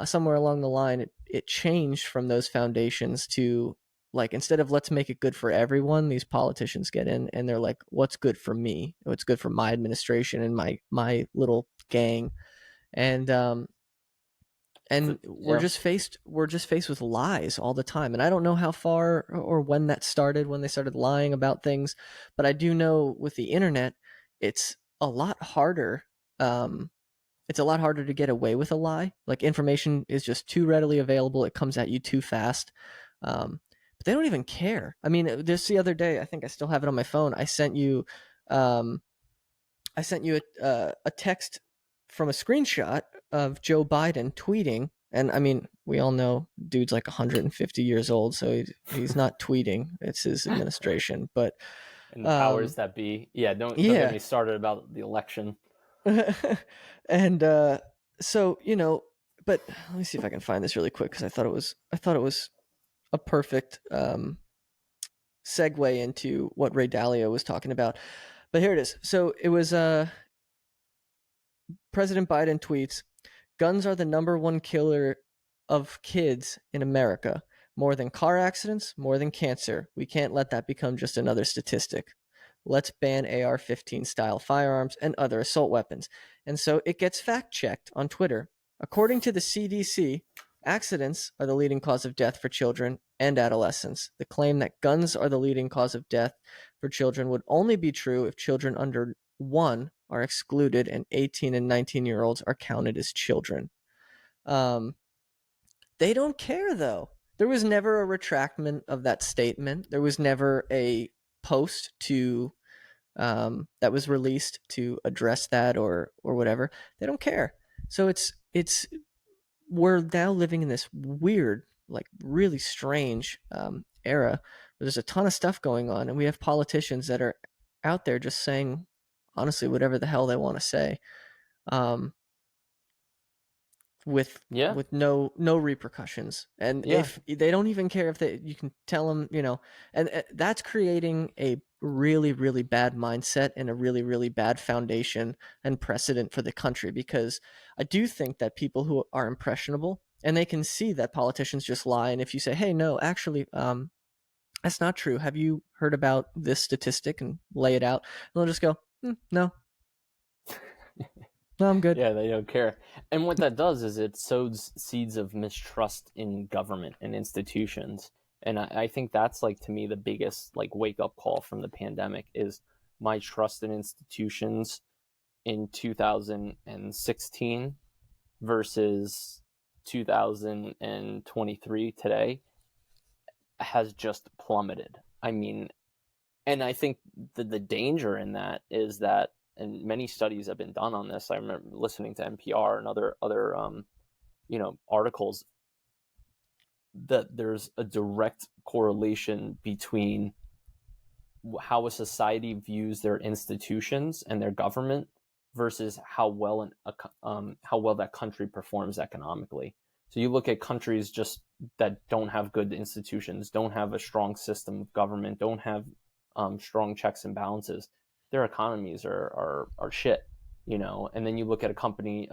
somewhere along the line, it changed from those foundations to, like, instead of let's make it good for everyone, these politicians get in and they're like, what's good for me? What's good for my administration and my little gang? And we're yeah. just faced with lies all the time. And I don't know how far or when that started, when they started lying about things, but I do know with the internet, it's a lot harder. It's a lot harder to get away with a lie. Like, information is just too readily available. It comes at you too fast. But they don't even care. I mean, just the other day, I think I still have it on my phone. Um, I sent you a text from a screenshot of Joe Biden tweeting. And I mean, we all know dude's like 150 years old, so he's not tweeting. It's his administration. But And the powers um, that be. Yeah, don't get yeah. me started about the election. And so, but let me see if I can find this really quick, because I thought it was a perfect segue into what Ray Dalio was talking about. But here it is. So it was President Biden tweets, "Guns are the number one killer of kids in America. More than car accidents, more than cancer. We can't let that become just another statistic. Let's ban AR-15 style firearms and other assault weapons." And so it gets fact checked on Twitter. According to the CDC, accidents are the leading cause of death for children and adolescents. The claim that guns are the leading cause of death for children would only be true if children under 1 are excluded and 18 and 19-year-olds are counted as children. Um, they don't care, though. There was never a retractment of that statement. There was never a post to that was released to address that or whatever. They don't care. So it's we're now living in this weird, like really strange era where there's a ton of stuff going on, and we have politicians that are out there just saying honestly whatever the hell they want to say. um, with Yeah. no repercussions, and Yeah. if they don't even care if you can tell them, and that's creating a really really bad mindset and a really really bad foundation and precedent for the country, because I do think that people who are impressionable and they can see that politicians just lie, and if you say, hey, no, actually, that's not true, have you heard about this statistic, and lay it out, and they'll just go, no, no, I'm good. Yeah, they don't care. And what that does is it sows seeds of mistrust in government and institutions. And I think that's like, to me, the biggest like wake up call from the pandemic is my trust in institutions in 2016 versus 2023 today has just plummeted. I mean, and I think the danger in that is that, and many studies have been done on this. I remember listening to NPR and other articles, that there's a direct correlation between how a society views their institutions and their government versus how well that country performs economically. So you look at countries just that don't have good institutions, don't have a strong system of government, don't have strong checks and balances. Their economies are shit, And then you look at a country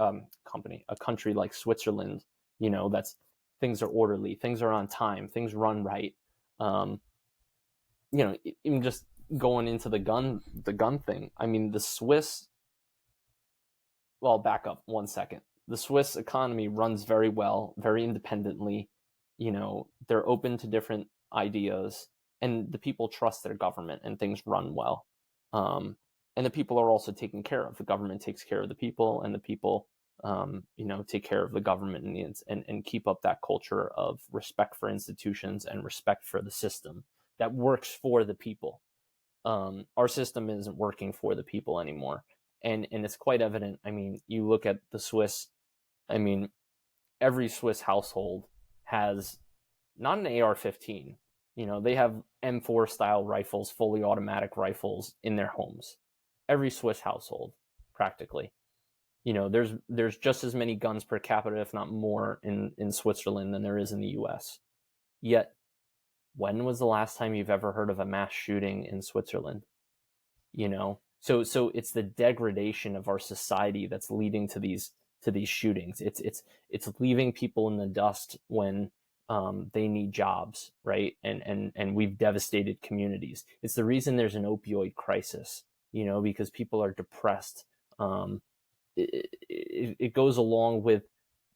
like Switzerland, that's things are orderly, things are on time, things run right. Um, Even just going into the gun thing. I mean, the Swiss. Well, back up 1 second. The Swiss economy runs very well, very independently. They're open to different ideas, and the people trust their government, and things run well. And the people are also taken care of. The government takes care of the people, and the people, take care of the government, and keep up that culture of respect for institutions and respect for the system that works for the people. Our system isn't working for the people anymore, and it's quite evident. I mean, you look at the Swiss. I mean, every Swiss household has not an AR-15. They have M4 style rifles, fully automatic rifles in their homes. Every Swiss household, practically. There's just as many guns per capita, if not more, in Switzerland than there is in the U.S. Yet, when was the last time you've ever heard of a mass shooting in Switzerland? So it's the degradation of our society that's leading to these shootings. It's leaving people in the dust when they need jobs, right? And we've devastated communities. It's the reason there's an opioid crisis, because people are depressed. It goes along with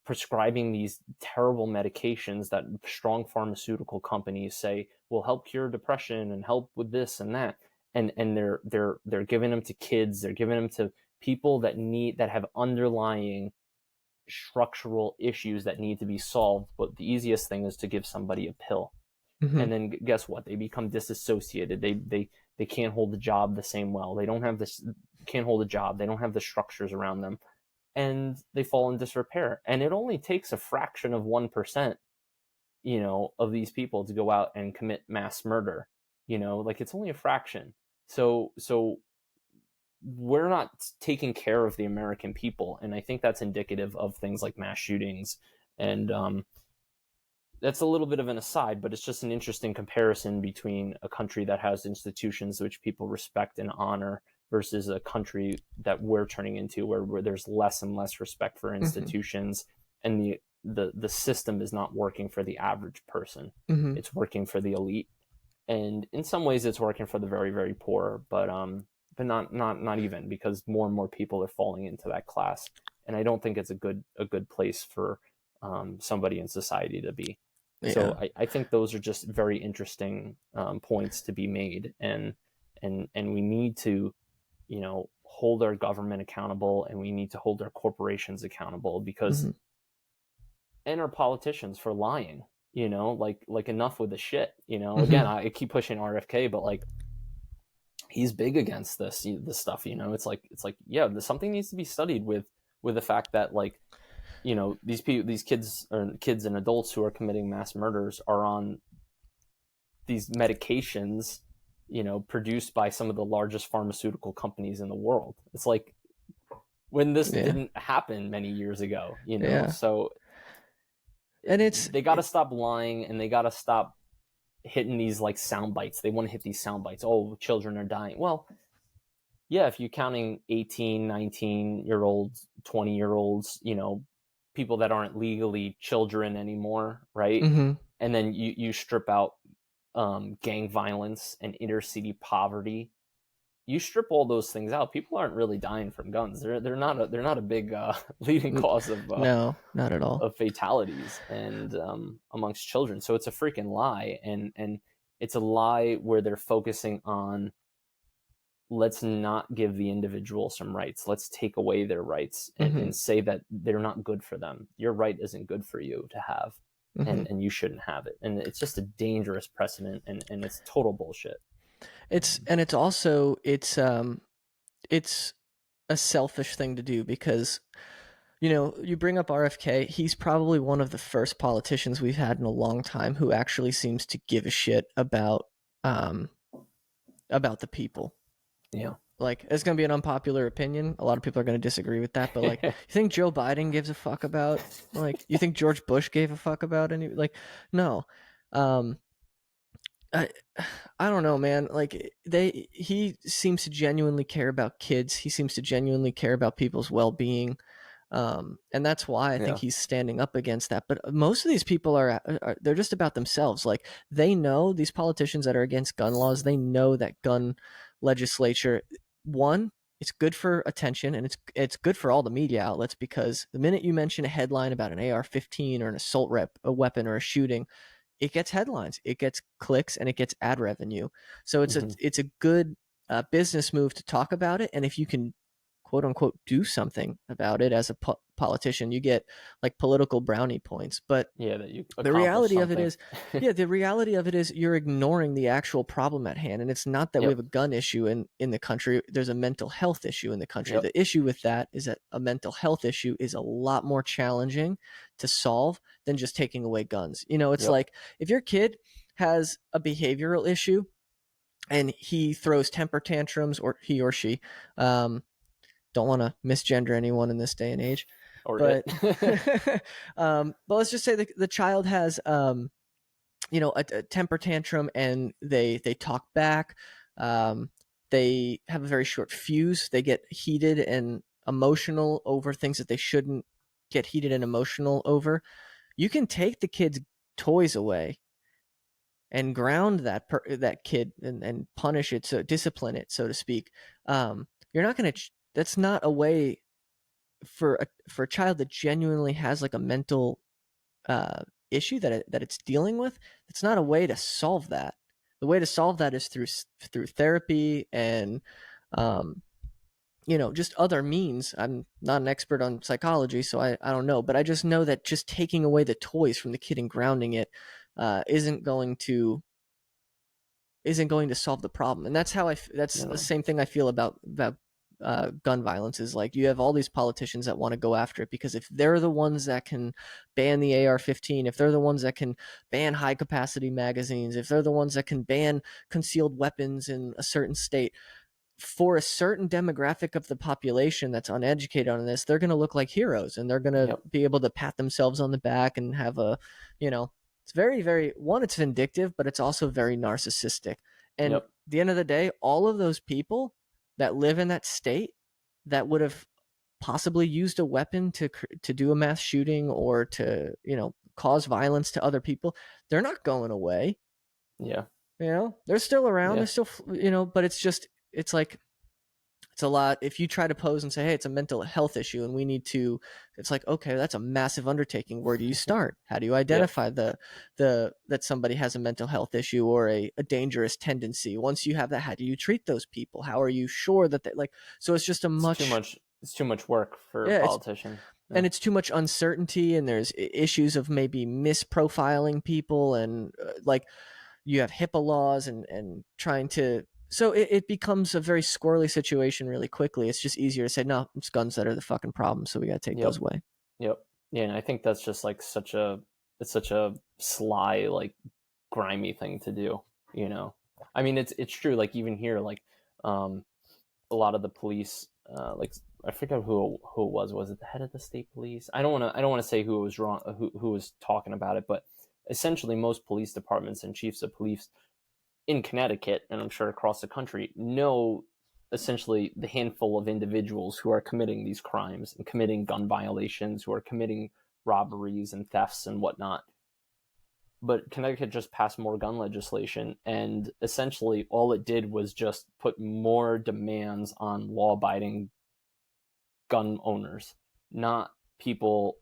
prescribing these terrible medications that strong pharmaceutical companies say will help cure depression and help with this and that, and they're giving them to kids. They're giving them to people that have underlying structural issues that need to be solved. But the easiest thing is to give somebody a pill. Mm-hmm. And then guess what? They become disassociated. They can't hold the job the same well. They don't have this can't hold a job. They don't have the structures around them, and they fall in disrepair. And it only takes a fraction of 1%, of these people to go out and commit mass murder. Like, it's only a fraction. So we're not taking care of the American people, and I think that's indicative of things like mass shootings. And that's a little bit of an aside, but it's just an interesting comparison between a country that has institutions which people respect and honor versus a country that we're turning into where there's less and less respect for institutions, and the system is not working for the average person. Mm-hmm. It's working for the elite, and in some ways it's working for the very very poor, but not even, because more and more people are falling into that class, and I don't think it's a good place for somebody in society to be. Yeah. So I think those are just very interesting points to be made, and we need to hold our government accountable, and we need to hold our corporations accountable, because and our politicians for lying. Like enough with the shit. Again, I keep pushing RFK, but like, he's big against this stuff. It's like yeah, something needs to be studied with the fact that, like, these kids and adults who are committing mass murders are on these medications, produced by some of the largest pharmaceutical companies in the world. It's like, when this Yeah. didn't happen many years ago, you know? Yeah. So And they got to stop lying, and they got to stop hitting these like sound bites. They want to hit these sound bites. Oh, children are dying. Well, yeah, if you're counting 18, 19-year-olds, 20-year-olds, you know, people that aren't legally children anymore, right? mm-hmm. And then you strip out gang violence and inner city poverty. You strip all those things out, people aren't really dying from guns. They're not a big leading cause No, not at all. of fatalities and amongst children. So it's a freaking lie, and it's a lie where they're focusing on, let's not give the individual some rights. Let's take away their rights and say that they're not good for them. Your right isn't good for you to have, and you shouldn't have it. And it's just a dangerous precedent, and it's total bullshit. It's a selfish thing to do because, you know, you bring up RFK. He's probably one of the first politicians we've had in a long time who actually seems to give a shit about the people. Yeah. Like, it's going to be an unpopular opinion. A lot of people are going to disagree with that, but like, you think Joe Biden gives a fuck about, like, you think George Bush gave a fuck about any, like, no. I don't know, man. Like, he seems to genuinely care about kids. He seems to genuinely care about people's well-being. And that's why I think he's standing up against that. But most of these people are they're just about themselves. Like, they know, these politicians that are against gun laws, they know that gun legislature, one, it's good for attention, and it's good for all the media outlets, because the minute you mention a headline about an AR-15 or an assault a weapon or a shooting, it gets headlines, it gets clicks, and it gets ad revenue. So it's a good business move to talk about it. And if you can, quote unquote, do something about it as a politician, you get like political brownie points. But yeah, that you the reality of it is, the reality of it is you're ignoring the actual problem at hand. And it's not that we have a gun issue in the country. There's a mental health issue in the country. The issue with that is that a mental health issue is a lot more challenging to solve than just taking away guns. You know, it's like, if your kid has a behavioral issue and he throws temper tantrums, or he or she, don't want to misgender anyone in this day and age, but let's just say the child has you know, a temper tantrum, and they talk back, they have a very short fuse, they get heated and emotional over things that they shouldn't get heated and emotional over. You can take the kid's toys away and ground that kid and punish it, so discipline it, so to speak. You're not going to that's not a way for a child that genuinely has like a mental issue that it's dealing with. It's not a way to solve that. The way to solve that is through therapy and you know, just other means. I'm not an expert on psychology, so I don't know, but I just know that just taking away the toys from the kid and grounding it isn't going to solve the problem. And that's how that's the same thing I feel about gun violence. Is like, you have all these politicians that want to go after it because if they're the ones that can ban the AR-15, if they're the ones that can ban high capacity magazines, if they're the ones that can ban concealed weapons in a certain state, for a certain demographic of the population that's uneducated on this, they're going to look like heroes, and they're going to be able to pat themselves on the back and have a, you know, it's very, very, one, it's vindictive, but it's also very narcissistic. And at the end of the day, all of those people that live in that state that would have possibly used a weapon to do a mass shooting or to, you know, cause violence to other people, they're not going away. You know, they're still around. They're still, you know, but it's just, it's like, it's a lot. If you try to pose and say, hey, it's a mental health issue and we need to, it's like, okay, that's a massive undertaking. Where do you start? How do you identify that somebody has a mental health issue or a dangerous tendency? Once you have that, how do you treat those people? How are you sure that they, like, so it's just it's too much work for a politician. And it's too much uncertainty, and there's issues of maybe misprofiling people, and like, you have HIPAA laws and trying to, so it becomes a very squirrely situation really quickly. It's just easier to say, no, it's guns that are the fucking problem, so we got to take those away. Yeah, and I think that's just like such a sly, like, grimy thing to do, you know. I mean, it's true, like, even here, like, a lot of the police, like, I forget who it was. Was it the head of the state police? I don't want to say who was wrong, who was talking about it, but essentially most police departments and chiefs of police in Connecticut, and I'm sure across the country, know essentially the handful of individuals who are committing these crimes and committing gun violations, who are committing robberies and thefts and whatnot. But Connecticut just passed more gun legislation, and essentially all it did was just put more demands on law-abiding gun owners, not people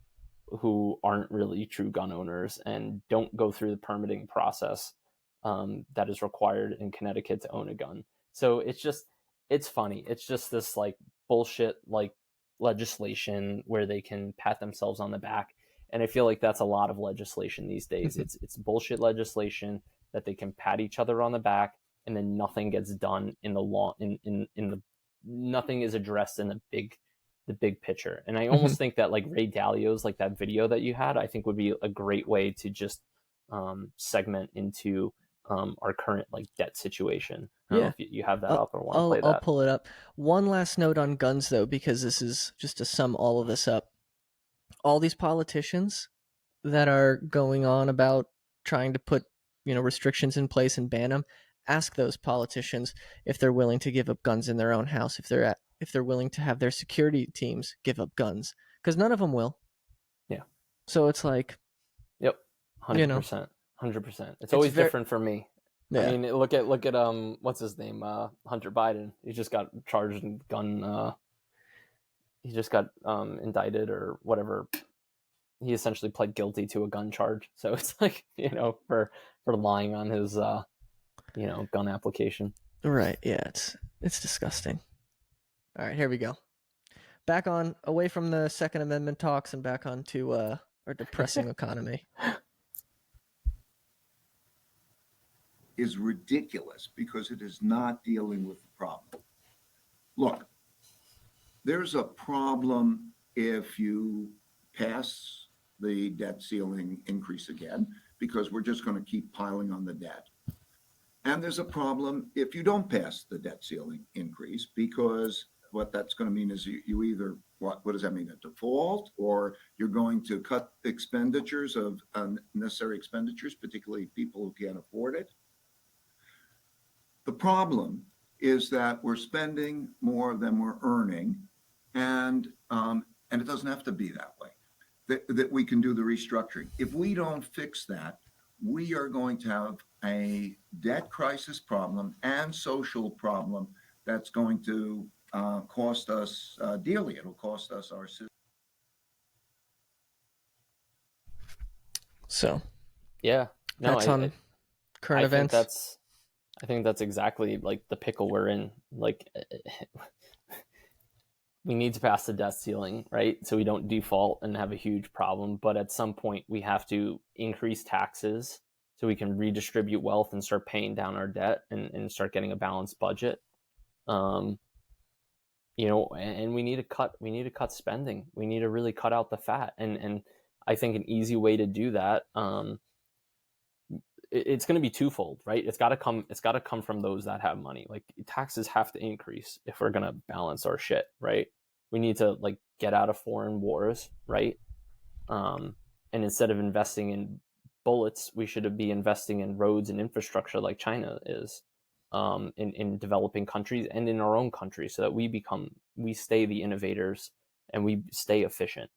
who aren't really true gun owners and don't go through the permitting process that is required in Connecticut to own a gun. So it's funny. It's just this like bullshit like legislation where they can pat themselves on the back. And I feel like that's a lot of legislation these days. It's bullshit legislation that they can pat each other on the back, and then nothing gets done in the law in the nothing is addressed in the big picture. And I almost think that like Ray Dalio's like that video that you had, I think would be a great way to just segment into our current like debt situation. I don't know if you have that up or want to play that. I'll pull it up. One last note on guns though, because this is just to sum all of this up. All these politicians that are going on about trying to put, restrictions in place and ban them, ask those politicians if they're willing to give up guns in their own house, if they're willing to have their security teams give up guns, because none of them will. Yeah. So it's like, yep, 100%, 100%. It's always different for me. Yeah. I mean, look at what's his name, Hunter Biden. He just got charged in gun. He just got indicted or whatever. He essentially pled guilty to a gun charge. So it's like, for lying on his gun application. Right. Yeah. It's disgusting. All right, here we go. Back on, away from the Second Amendment talks and back on to our depressing economy. Is ridiculous because it is not dealing with the problem. Look, there's a problem if you pass the debt ceiling increase again, because we're just going to keep piling on the debt. And there's a problem if you don't pass the debt ceiling increase, because what that's going to mean is you either, what does that mean, a default, or you're going to cut expenditures of unnecessary expenditures, particularly people who can't afford it. The problem is that we're spending more than we're earning, and it doesn't have to be that way, that we can do the restructuring. If we don't fix that, we are going to have a debt crisis problem and social problem that's going to cost us dearly. It'll cost us our system. So, yeah, no, that's on current events. I think that's exactly like the pickle we're in. Like, we need to pass the debt ceiling, right? So we don't default and have a huge problem. But at some point, we have to increase taxes so we can redistribute wealth and start paying down our debt and start getting a balanced budget. And we need to cut spending. We need to really cut out the fat. And I think an easy way to do that, it's going to be twofold, right? It's got to come from those that have money. Like, taxes have to increase if we're going to balance our shit, right? We need to like get out of foreign wars, right? And instead of investing in bullets, we should be investing in roads and infrastructure like China is, in developing countries and in our own country, so that we stay the innovators and we stay efficient.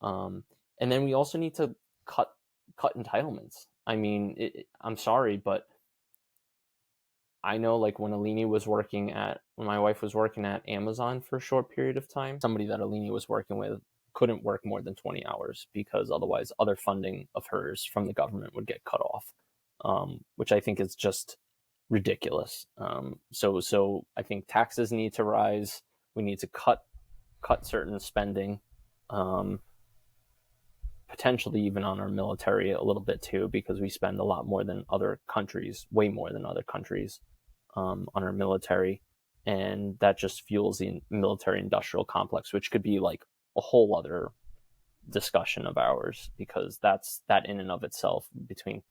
And then we also need to cut entitlements. I mean, I'm sorry, but I know, like, when my wife was working at Amazon for a short period of time, somebody that Alini was working with couldn't work more than 20 hours because otherwise other funding of hers from the government would get cut off, which I think is just ridiculous. So I think taxes need to rise. We need to cut certain spending, potentially even on our military a little bit too, because we spend a lot more than other countries, way more than other countries, on our military. And that just fuels the military industrial complex, which could be like a whole other discussion of ours, because that in and of itself, between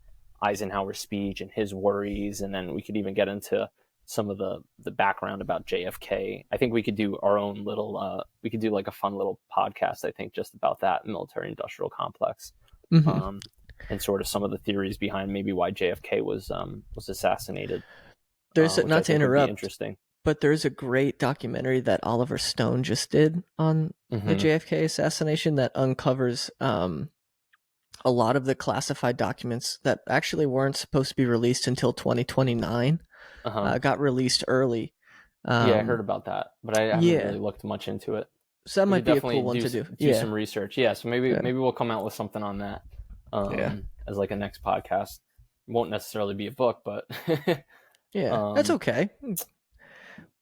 Eisenhower's speech and his worries, and then we could even get into some of the background about JFK. I think we could do our own little we could do like a fun little podcast, I think, just about that military industrial complex. Mm-hmm. And sort of some of the theories behind maybe why JFK was assassinated, There's which I not to think would be interrupt, interesting. but there's a great documentary that Oliver Stone just did on the JFK assassination that uncovers a lot of the classified documents that actually weren't supposed to be released until 2029 got released early. Yeah, I heard about that, but I haven't really looked much into it. So that We might could be a definitely cool one to do. do some research. Yeah, so maybe Yeah. we'll come out with something on that as like a next podcast. It won't necessarily be a book, but Yeah, that's okay.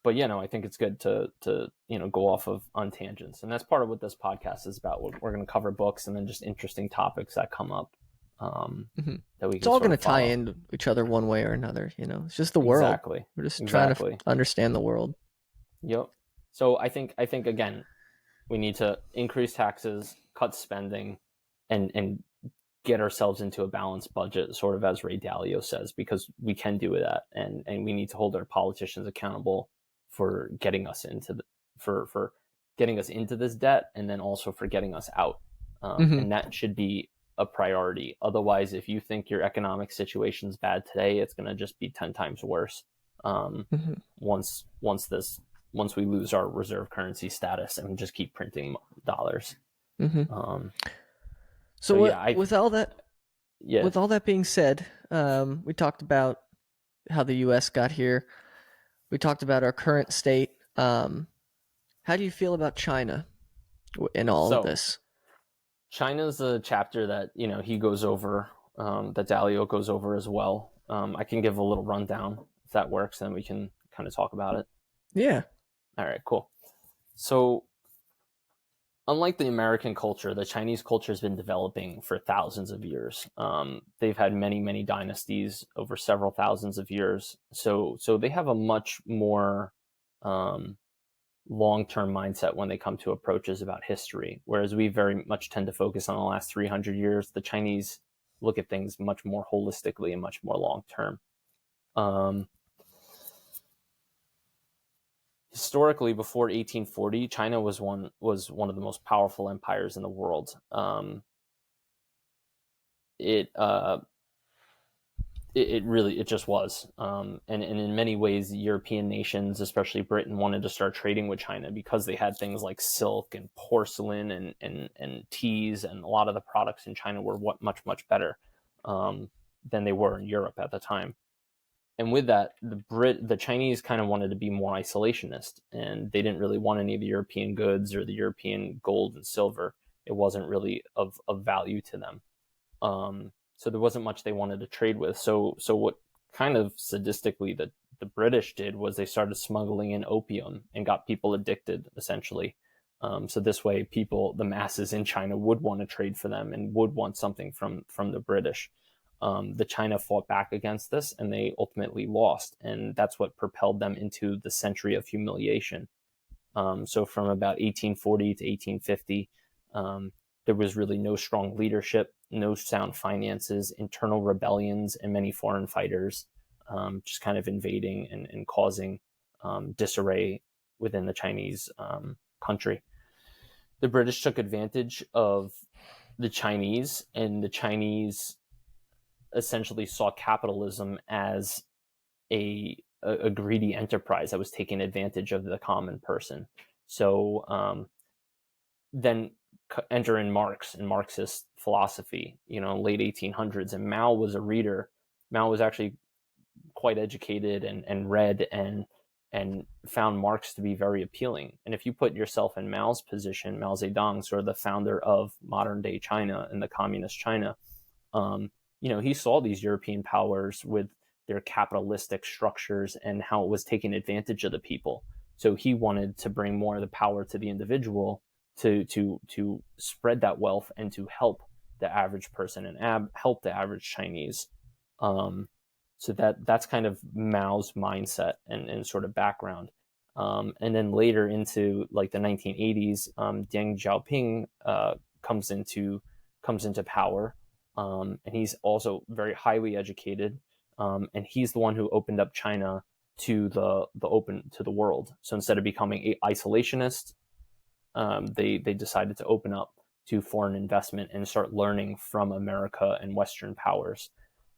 But yeah, no, I think it's good to go off on tangents, and that's part of what this podcast is about. We're going to cover books and then just interesting topics that come up. That we It's all going to tie into each other one way or another. It's just the world. Exactly. We're just trying to understand the world. Yep. So I think again, we need to increase taxes, cut spending, and get ourselves into a balanced budget, sort of as Ray Dalio says, because we can do that, and we need to hold our politicians accountable for getting us into for getting us into this debt, and then also for getting us out. And that should be a priority. Otherwise, if you think your economic situation's bad today, it's going to just be 10 times worse once we lose our reserve currency status and just keep printing dollars. With all that being said, we talked about how the U.S. got here. We talked about our current state. How do you feel about China in all of this? China's a chapter that he goes over, that Dalio goes over as well. I can give a little rundown if that works, and we can kind of talk about it. Yeah. All right, cool. So, unlike the American culture, the Chinese culture has been developing for thousands of years. They've had many, many dynasties over several thousands of years. So they have a much more long-term mindset when they come to approaches about history, whereas we very much tend to focus on the last 300 years. The Chinese look at things much more holistically and much more long-term. Historically, before 1840, China was one of the most powerful empires in the world. It just was. And in many ways, the European nations, especially Britain, wanted to start trading with China because they had things like silk and porcelain and teas, and a lot of the products in China were much better than they were in Europe at the time. And with that, the Chinese kind of wanted to be more isolationist, and they didn't really want any of the European goods or the European gold and silver. It wasn't really of value to them. So there wasn't much they wanted to trade with. So what kind of sadistically the British did was they started smuggling in opium and got people addicted, essentially. So this way, the masses in China would want to trade for them and would want something from the British. The China fought back against this, and they ultimately lost, and that's what propelled them into the century of humiliation. So from about 1840 to 1850, there was really no strong leadership, no sound finances, internal rebellions, and many foreign fighters just kind of invading and causing disarray within the Chinese country. The British took advantage of the Chinese, and the Chinese essentially saw capitalism as a greedy enterprise that was taking advantage of the common person. So then enter in Marx and Marxist philosophy, late 1800s. And Mao was a reader. Mao was actually quite educated and read and found Marx to be very appealing. And if you put yourself in Mao's position, Mao Zedong, sort of the founder of modern day China and the communist China, he saw these European powers with their capitalistic structures and how it was taking advantage of the people. So he wanted to bring more of the power to the individual to spread that wealth and to help the average person and help the average Chinese. So that's kind of Mao's mindset and sort of background. And then later into like the 1980s, Deng Xiaoping comes into power. And he's also very highly educated. And he's the one who opened up China to the world. So instead of becoming isolationist, they decided to open up to foreign investment and start learning from America and Western powers.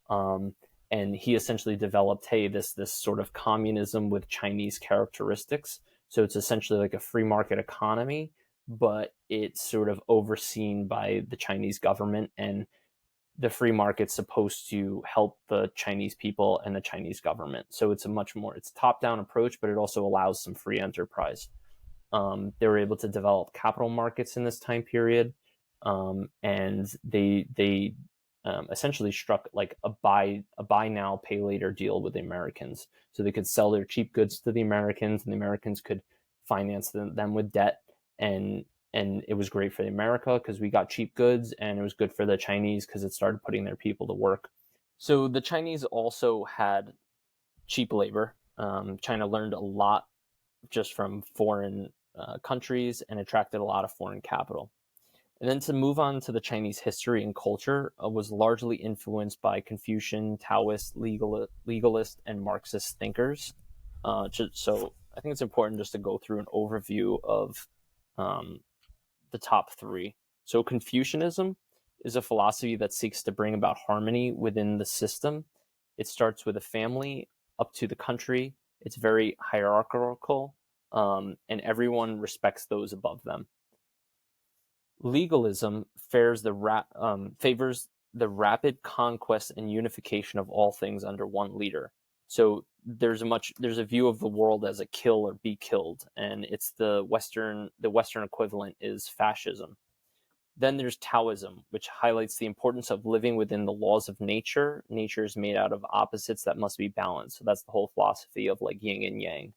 And he essentially developed, hey, this sort of communism with Chinese characteristics. So it's essentially like a free market economy, but it's sort of overseen by the Chinese government, and the free market's supposed to help the Chinese people and the Chinese government. So it's it's a top-down approach, but it also allows some free enterprise. They were able to develop capital markets in this time period, and they essentially struck like a buy now, pay later deal with the Americans. So they could sell their cheap goods to the Americans, and the Americans could finance them with debt, and it was great for America because we got cheap goods, and it was good for the Chinese because it started putting their people to work. So the Chinese also had cheap labor. China learned a lot just from foreign countries and attracted a lot of foreign capital. And then to move on to the Chinese history and culture was largely influenced by Confucian, Taoist, legalist, and Marxist thinkers. So I think it's important just to go through an overview of the top three. So Confucianism is a philosophy that seeks to bring about harmony within the system. It starts with a family up to the country. It's very hierarchical, and everyone respects those above them. Legalism favors the rapid conquest and unification of all things under one leader. So there's a view of the world as a kill or be killed, and it's the Western equivalent is fascism. Then there's Taoism, which highlights the importance of living within the laws of nature. Nature is made out of opposites that must be balanced. So that's the whole philosophy of like yin and yang.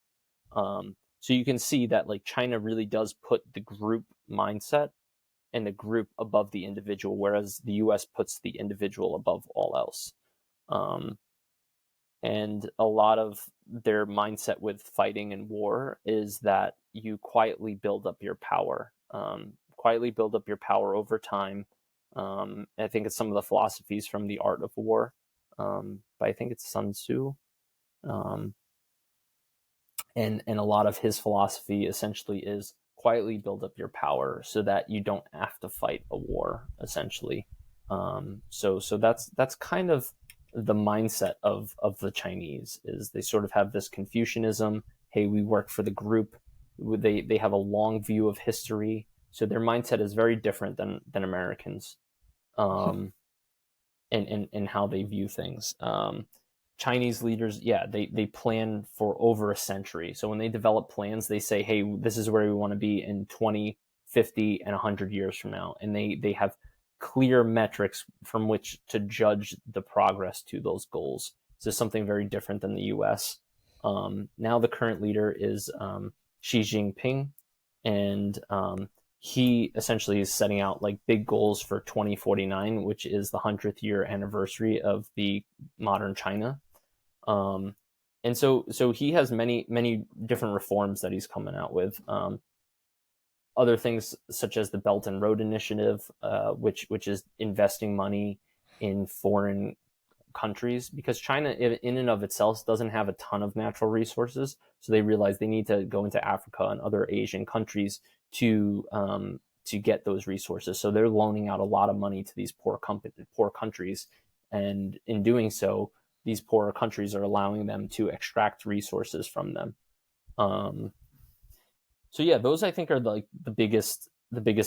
So you can see that like China really does put the group mindset and the group above the individual, whereas the US puts the individual above all else. And a lot of their mindset with fighting and war is that you quietly build up your power, over time. I think it's some of the philosophies from The Art of War, but I think it's Sun Tzu. And a lot of his philosophy essentially is quietly build up your power so that you don't have to fight a war, essentially. So that's kind of the mindset of the Chinese, is they sort of have this Confucianism. Hey, we work for the group. They have a long view of history. So their mindset is very different than Americans, and how they view things. Chinese leaders, they plan for over a century. So when they develop plans, they say, hey, this is where we want to be in 20, 50, and 100 years from now. And they have clear metrics from which to judge the progress to those goals. So something very different than the US. Now the current leader is Xi Jinping, and he essentially is setting out like big goals for 2049, which is the 100th year anniversary of the modern China. And so he has many different reforms that he's coming out with. Other things such as the Belt and Road Initiative, which is investing money in foreign countries, because China in and of itself doesn't have a ton of natural resources. So they realize they need to go into Africa and other Asian countries to get those resources. So they're loaning out a lot of money to these poor countries. And in doing so, these poorer countries are allowing them to extract resources from them. So yeah, those I think are like the biggest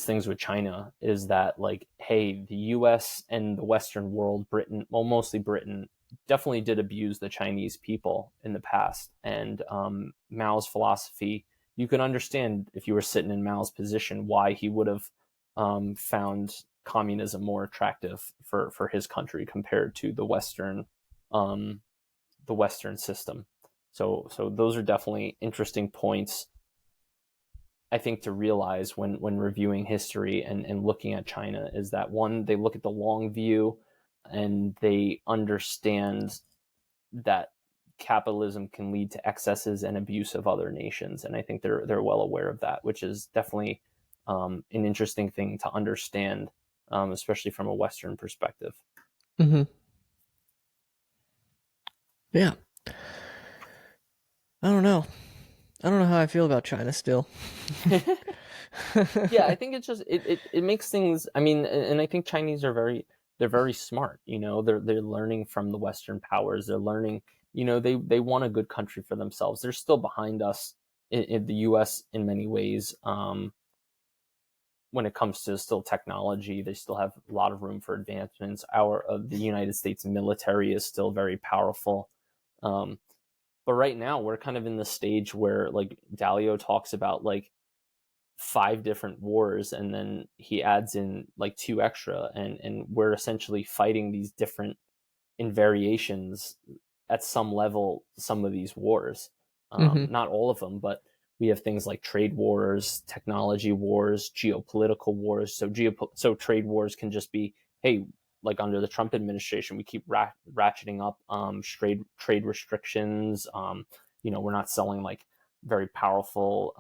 things with China, is that like, hey, the US and the Western world, Britain, well, mostly Britain, definitely did abuse the Chinese people in the past. And Mao's philosophy, you can understand if you were sitting in Mao's position why he would have found communism more attractive for his country compared to the Western system. So those are definitely interesting points, I think, to realize when reviewing history and looking at China, is that one, they look at the long view and they understand that capitalism can lead to excesses and abuse of other nations. And I think they're well aware of that, which is definitely an interesting thing to understand, especially from a Western perspective. Mm-hmm. Yeah. I don't know. I don't know how I feel about China still. Yeah, I think it's just it makes things. I mean, and I think Chinese are they're very smart. You know, they're learning from the Western powers. They're learning. You know, they want a good country for themselves. They're still behind us in the U.S. in many ways. When it comes to still technology, they still have a lot of room for advancements. The United States military is still very powerful. Um, but right now we're kind of in the stage where like Dalio talks about like 5 different wars, and then he adds in like 2 extra, and we're essentially fighting these different in variations at some level some of these wars. Hmm. Not all of them, but we have things like trade wars, technology wars, geopolitical wars. So trade wars can just be, hey, like under the Trump administration, we keep ratcheting up trade restrictions. We're not selling like very powerful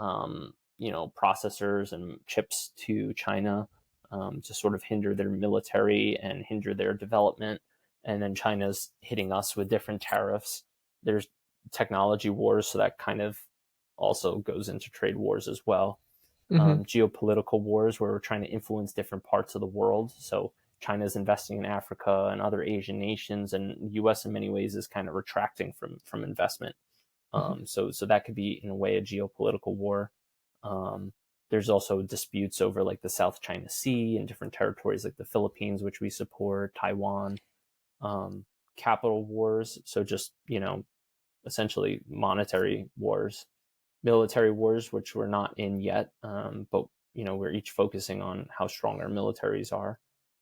processors and chips to China to sort of hinder their military and hinder their development. And then China's hitting us with different tariffs. There's technology wars, so that kind of also goes into trade wars as well. Hmm. Geopolitical wars, where we're trying to influence different parts of the world. So China's investing in Africa and other Asian nations, and the U.S. in many ways is kind of retracting from investment. So that could be in a way a geopolitical war. Um, there's also disputes over like the South China Sea and different territories like the Philippines, which we support, Taiwan. Um, Capital wars, so just essentially monetary wars, military wars, which we're not in yet, but we're each focusing on how strong our militaries are.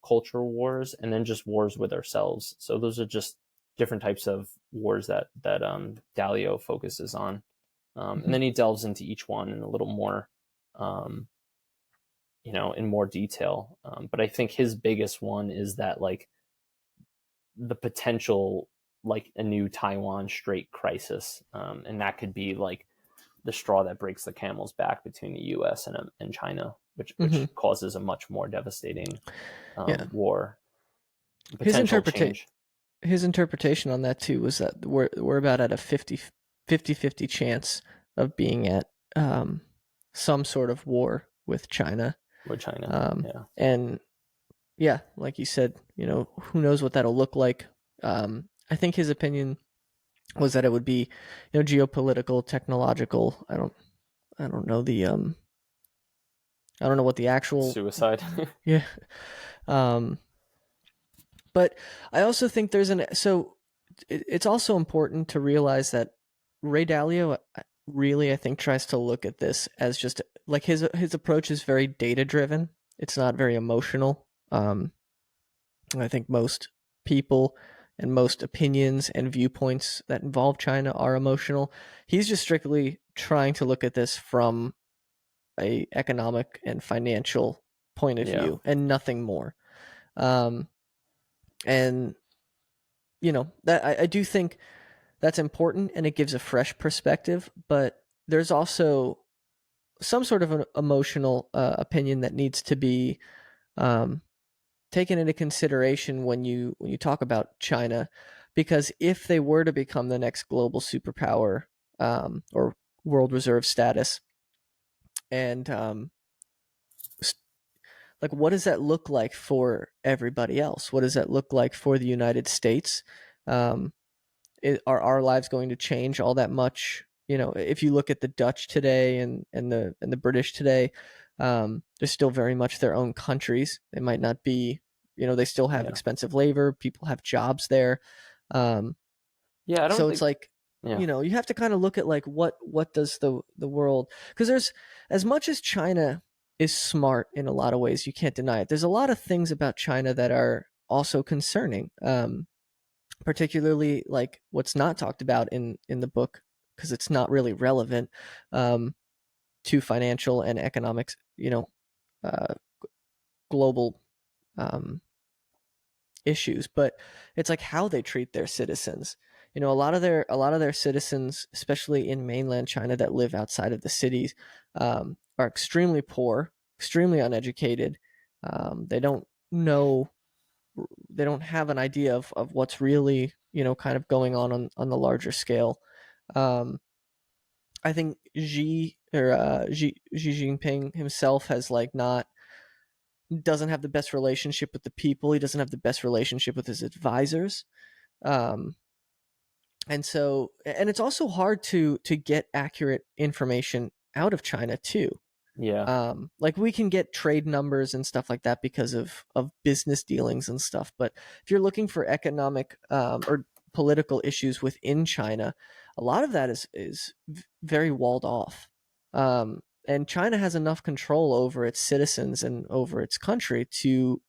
Cultural wars, and then just wars with ourselves. So those are just different types of wars that Dalio focuses on, and then he delves into each one in a little more, um, in more detail. But I think his biggest one is that like the potential like a new Taiwan Strait crisis, and that could be like the straw that breaks the camel's back between the U.S. and China, which Hmm. causes a much more devastating Yeah. war, His potential change. his interpretation on that too was that we're about at a 50 chance of being at um, some sort of war with China. With China. Um, Yeah, and yeah, like you said, who knows what that'll look like. I think his opinion was that it would be, geopolitical, technological. I don't know I don't know what the actual, suicide. yeah. Um, but I also think it's also important to realize that Ray Dalio really, I think, tries to look at this as just like his approach is very data driven. It's not very emotional. I think most people and most opinions and viewpoints that involve China are emotional. He's just strictly trying to look at this from a economic and financial point of Yeah, view and nothing more. Um, and that I do think that's important and it gives a fresh perspective, but there's also some sort of an emotional opinion that needs to be um, taken into consideration when you talk about China, because if they were to become the next global superpower, or world reserve status, and like what does that look like for everybody else? What does that look like for the United States? Um, are our lives going to change all that much? If you look at the Dutch today and the British today, they're still very much their own countries. They might not be, they still have yeah, expensive labor. People have jobs there. Um, yeah. I don't so it's think. like, Yeah, you have to kind of look at like what does the world, because there's, as much as China is smart in a lot of ways, you can't deny it. There's a lot of things about China that are also concerning. Particularly like what's not talked about in the book because it's not really relevant um, to financial and economics, uh, global um, issues, but it's like how they treat their citizens. A lot of their citizens, especially in mainland China that live outside of the cities, are extremely poor, extremely uneducated. They don't know, they don't have an idea of what's really kind of going on the larger scale. um, I think Xi Jinping himself has like not doesn't have the best relationship with the people. He doesn't have the best relationship with his advisors. Um, and it's also hard to get accurate information out of China too. Yeah. Like we can get trade numbers and stuff like that because of business dealings and stuff. But if you're looking for economic or political issues within China, a lot of that is very walled off. And China has enough control over its citizens and over its country to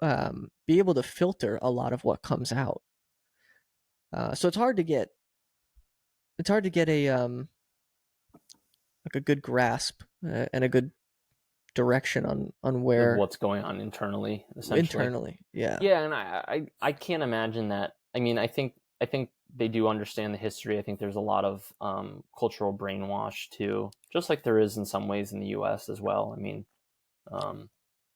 be able to filter a lot of what comes out. So it's hard to get a like a good grasp and a good direction on Of where what's going on internally, essentially. internally. Yeah. Yeah, and I can't imagine that. I mean, I think they do understand the history. I think there's a lot of cultural brainwash too, just like there is in some ways in the U.S. as well. I mean, um,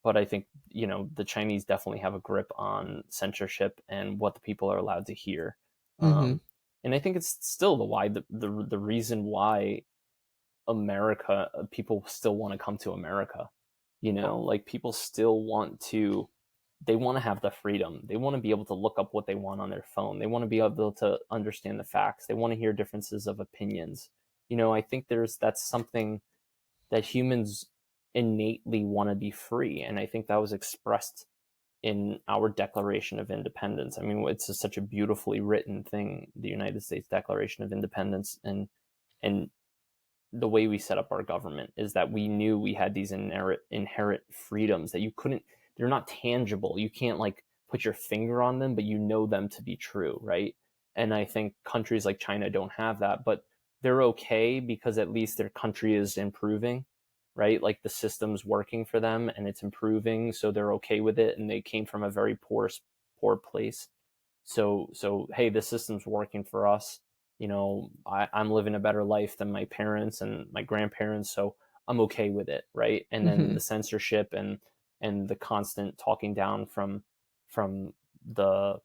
but I think the Chinese definitely have a grip on censorship and what the people are allowed to hear. Mm-hmm. Um, and I think it's still the reason why America people still want to come to America. Like people still they want to have the freedom. They want to be able to look up what they want on their phone. They want to be able to understand the facts. They want to hear differences of opinions. I think that's something that humans innately want to be free. And I think that was expressed in our Declaration of Independence. I mean, it's such a beautifully written thing, the United States Declaration of Independence, and the way we set up our government is that we knew we had these inherent freedoms that they're not tangible. You can't like put your finger on them, but you know them to be true, right? And I think countries like China don't have that, but they're okay because at least their country is improving, right? Like the system's working for them and it's improving, so they're okay with it. And they came from a very poor place, so hey, the system's working for us. I'm living a better life than my parents and my grandparents, so I'm okay with it, right? And then Mm-hmm. the censorship and the constant talking down from the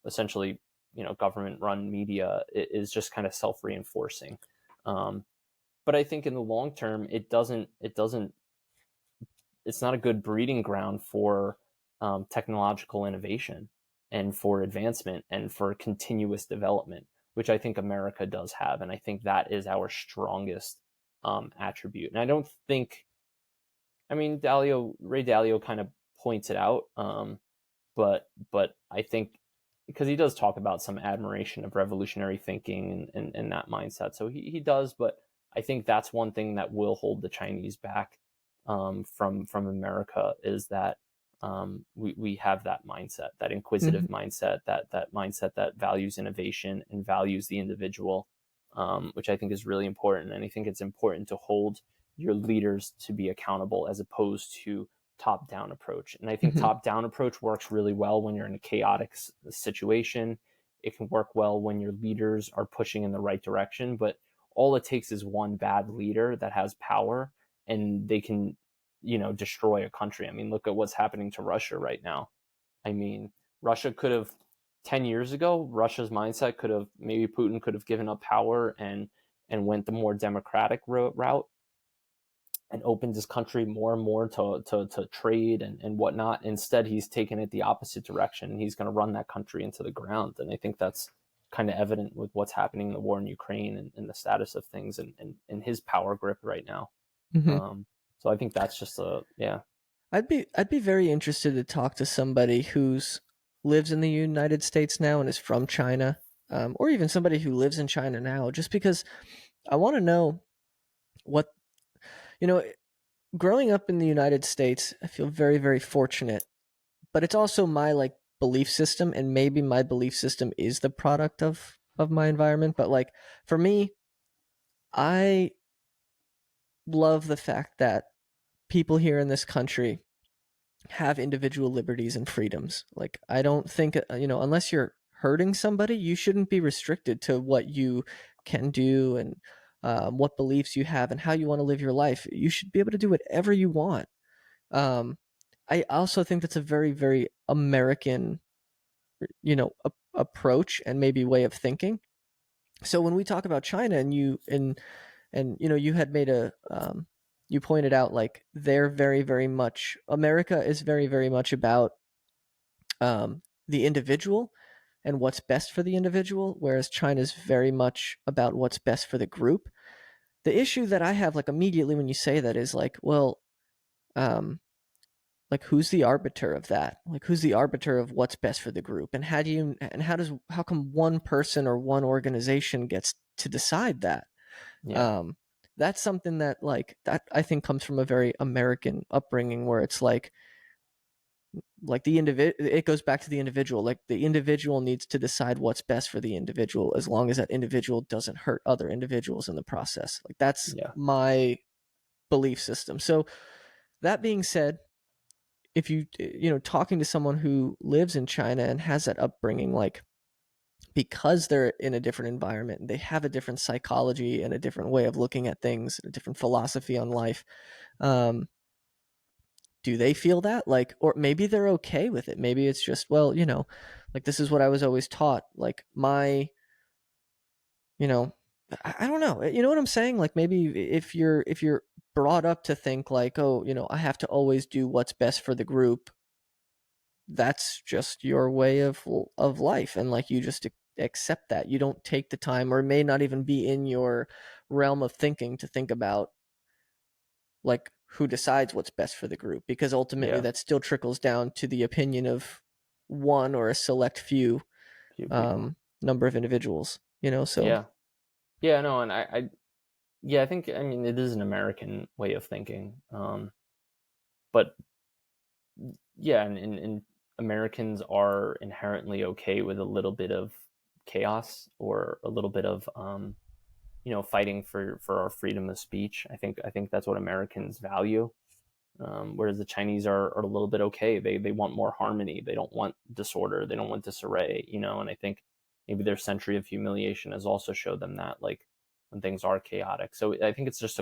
essentially government run media is just kind of self reinforcing. Um, but I think in the long term, it's not a good breeding ground for technological innovation and for advancement and for continuous development, which I think America does have. And I think that is our strongest attribute. And I don't think, I mean, Ray Dalio kind of points it out, but I think because he does talk about some admiration of revolutionary thinking and that mindset. So he does, but I think that's one thing that will hold the Chinese back from America is that we have that mindset, that inquisitive Mm-hmm. mindset, that mindset that values innovation and values the individual, which I think is really important. And I think it's important to hold your leaders to be accountable as opposed to top down approach. And I think Mm-hmm. top down approach works really well when you're in a chaotic situation. It can work well when your leaders are pushing in the right direction, but all it takes is one bad leader that has power and they can destroy a country. I mean, look at what's happening to Russia right now. I mean, Russia could have 10 years ago, Russia's mindset could have, maybe Putin could have given up power and went the more democratic route and opened his country more and more to trade and whatnot. Instead, he's taken it the opposite direction. He's going to run that country into the ground. And I think that's kind of evident with what's happening in the war in Ukraine and the status of things and his power grip right now. Mm-hmm. So I think that's just yeah. I'd be very interested to talk to somebody who's lives in the United States now and is from China, or even somebody who lives in China now, just because I want to know what you know. Growing up in the United States, I feel very, very fortunate, but it's also my like belief system, and maybe my belief system is the product of my environment. But like for me, I love the fact that people here in this country have individual liberties and freedoms. Like I don't think unless you're hurting somebody, you shouldn't be restricted to what you can do and what beliefs you have and how you want to live your life. You should be able to do whatever you want. Um, I also think that's a very, very American, approach and maybe way of thinking. So when we talk about China, and you you had made you pointed out, like, they're very, very much, America is very, very much about the individual and what's best for the individual, whereas China's very much about what's best for the group. The issue that I have, like, immediately when you say that is like, well, um, like, who's the arbiter of that? Like, who's the arbiter of what's best for the group? And how come one person or one organization gets to decide that? Yeah. That's something that, like, that I think comes from a very American upbringing, where it's like it goes back to the individual. Like, the individual needs to decide what's best for the individual, as long as that individual doesn't hurt other individuals in the process. Like, that's Yeah. my belief system. So that being said, if talking to someone who lives in China and has that upbringing, like, because they're in a different environment and they have a different psychology and a different way of looking at things, a different philosophy on life, do they feel that, like, or maybe they're okay with it? Maybe it's just, well, like, this is what I was always taught. Like, you know, I don't know. You know what I'm saying? Like, maybe if you're brought up to think like, oh, I have to always do what's best for the group, that's just your way of life, and, like, you just accept that. You don't take the time, or it may not even be in your realm of thinking, to think about, like, who decides what's best for the group, because ultimately Yeah. that still trickles down to the opinion of one or a select few Few people. number of individuals, so. Yeah. Yeah. No. And yeah, I think, I mean, it is an American way of thinking. But yeah, and Americans are inherently okay with a little bit of chaos, or a little bit of fighting for our freedom of speech. I think that's what Americans value. Whereas the Chinese are a little bit okay. They want more harmony. They don't want disorder. They don't want disarray. And I think maybe their century of humiliation has also showed them that, like, when things are chaotic. So I think it's just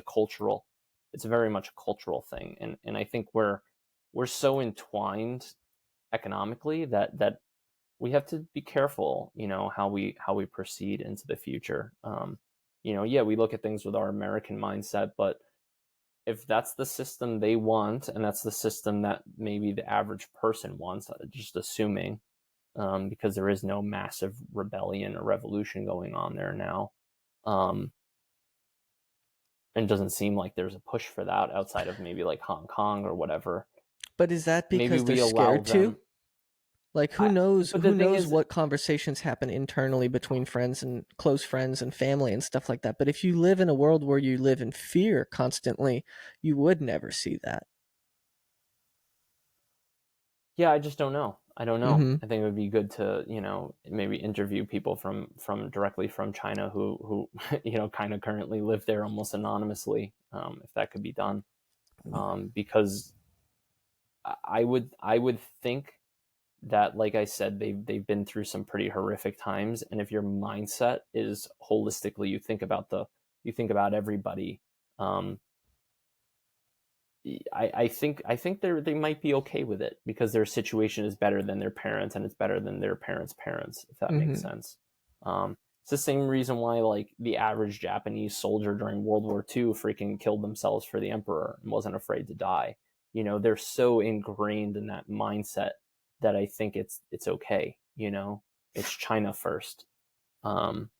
it's very much a cultural thing, and I think we're so entwined economically that we have to be careful, how we proceed into the future. Yeah, we look at things with our American mindset, but if that's the system they want, and that's the system that maybe the average person wants, just assuming, because there is no massive rebellion or revolution going on there now, and it doesn't seem like there's a push for that outside of maybe like Hong Kong or whatever. But is that Maybe because they're we allow scared to? them. Like, who knows But the thing is, what conversations happen internally between friends and close friends and family and stuff like that. But if you live in a world where you live in fear constantly, you would never see that. yeah, I just don't know. I don't know. Mm-hmm. I think it would be good to, maybe interview people from directly from China who kind of currently live there almost anonymously, if that could be done. Because I would think that, like I said, they've been through some pretty horrific times, and if your mindset is holistically, you think about everybody. Um, I think they might be okay with it, because their situation is better than their parents, and it's better than their parents' parents, if that makes Mm-hmm. sense. It's the same reason why, like, the average Japanese soldier during World War II freaking killed themselves for the emperor and wasn't afraid to die. They're so ingrained in that mindset that I think it's okay. It's China first. Um,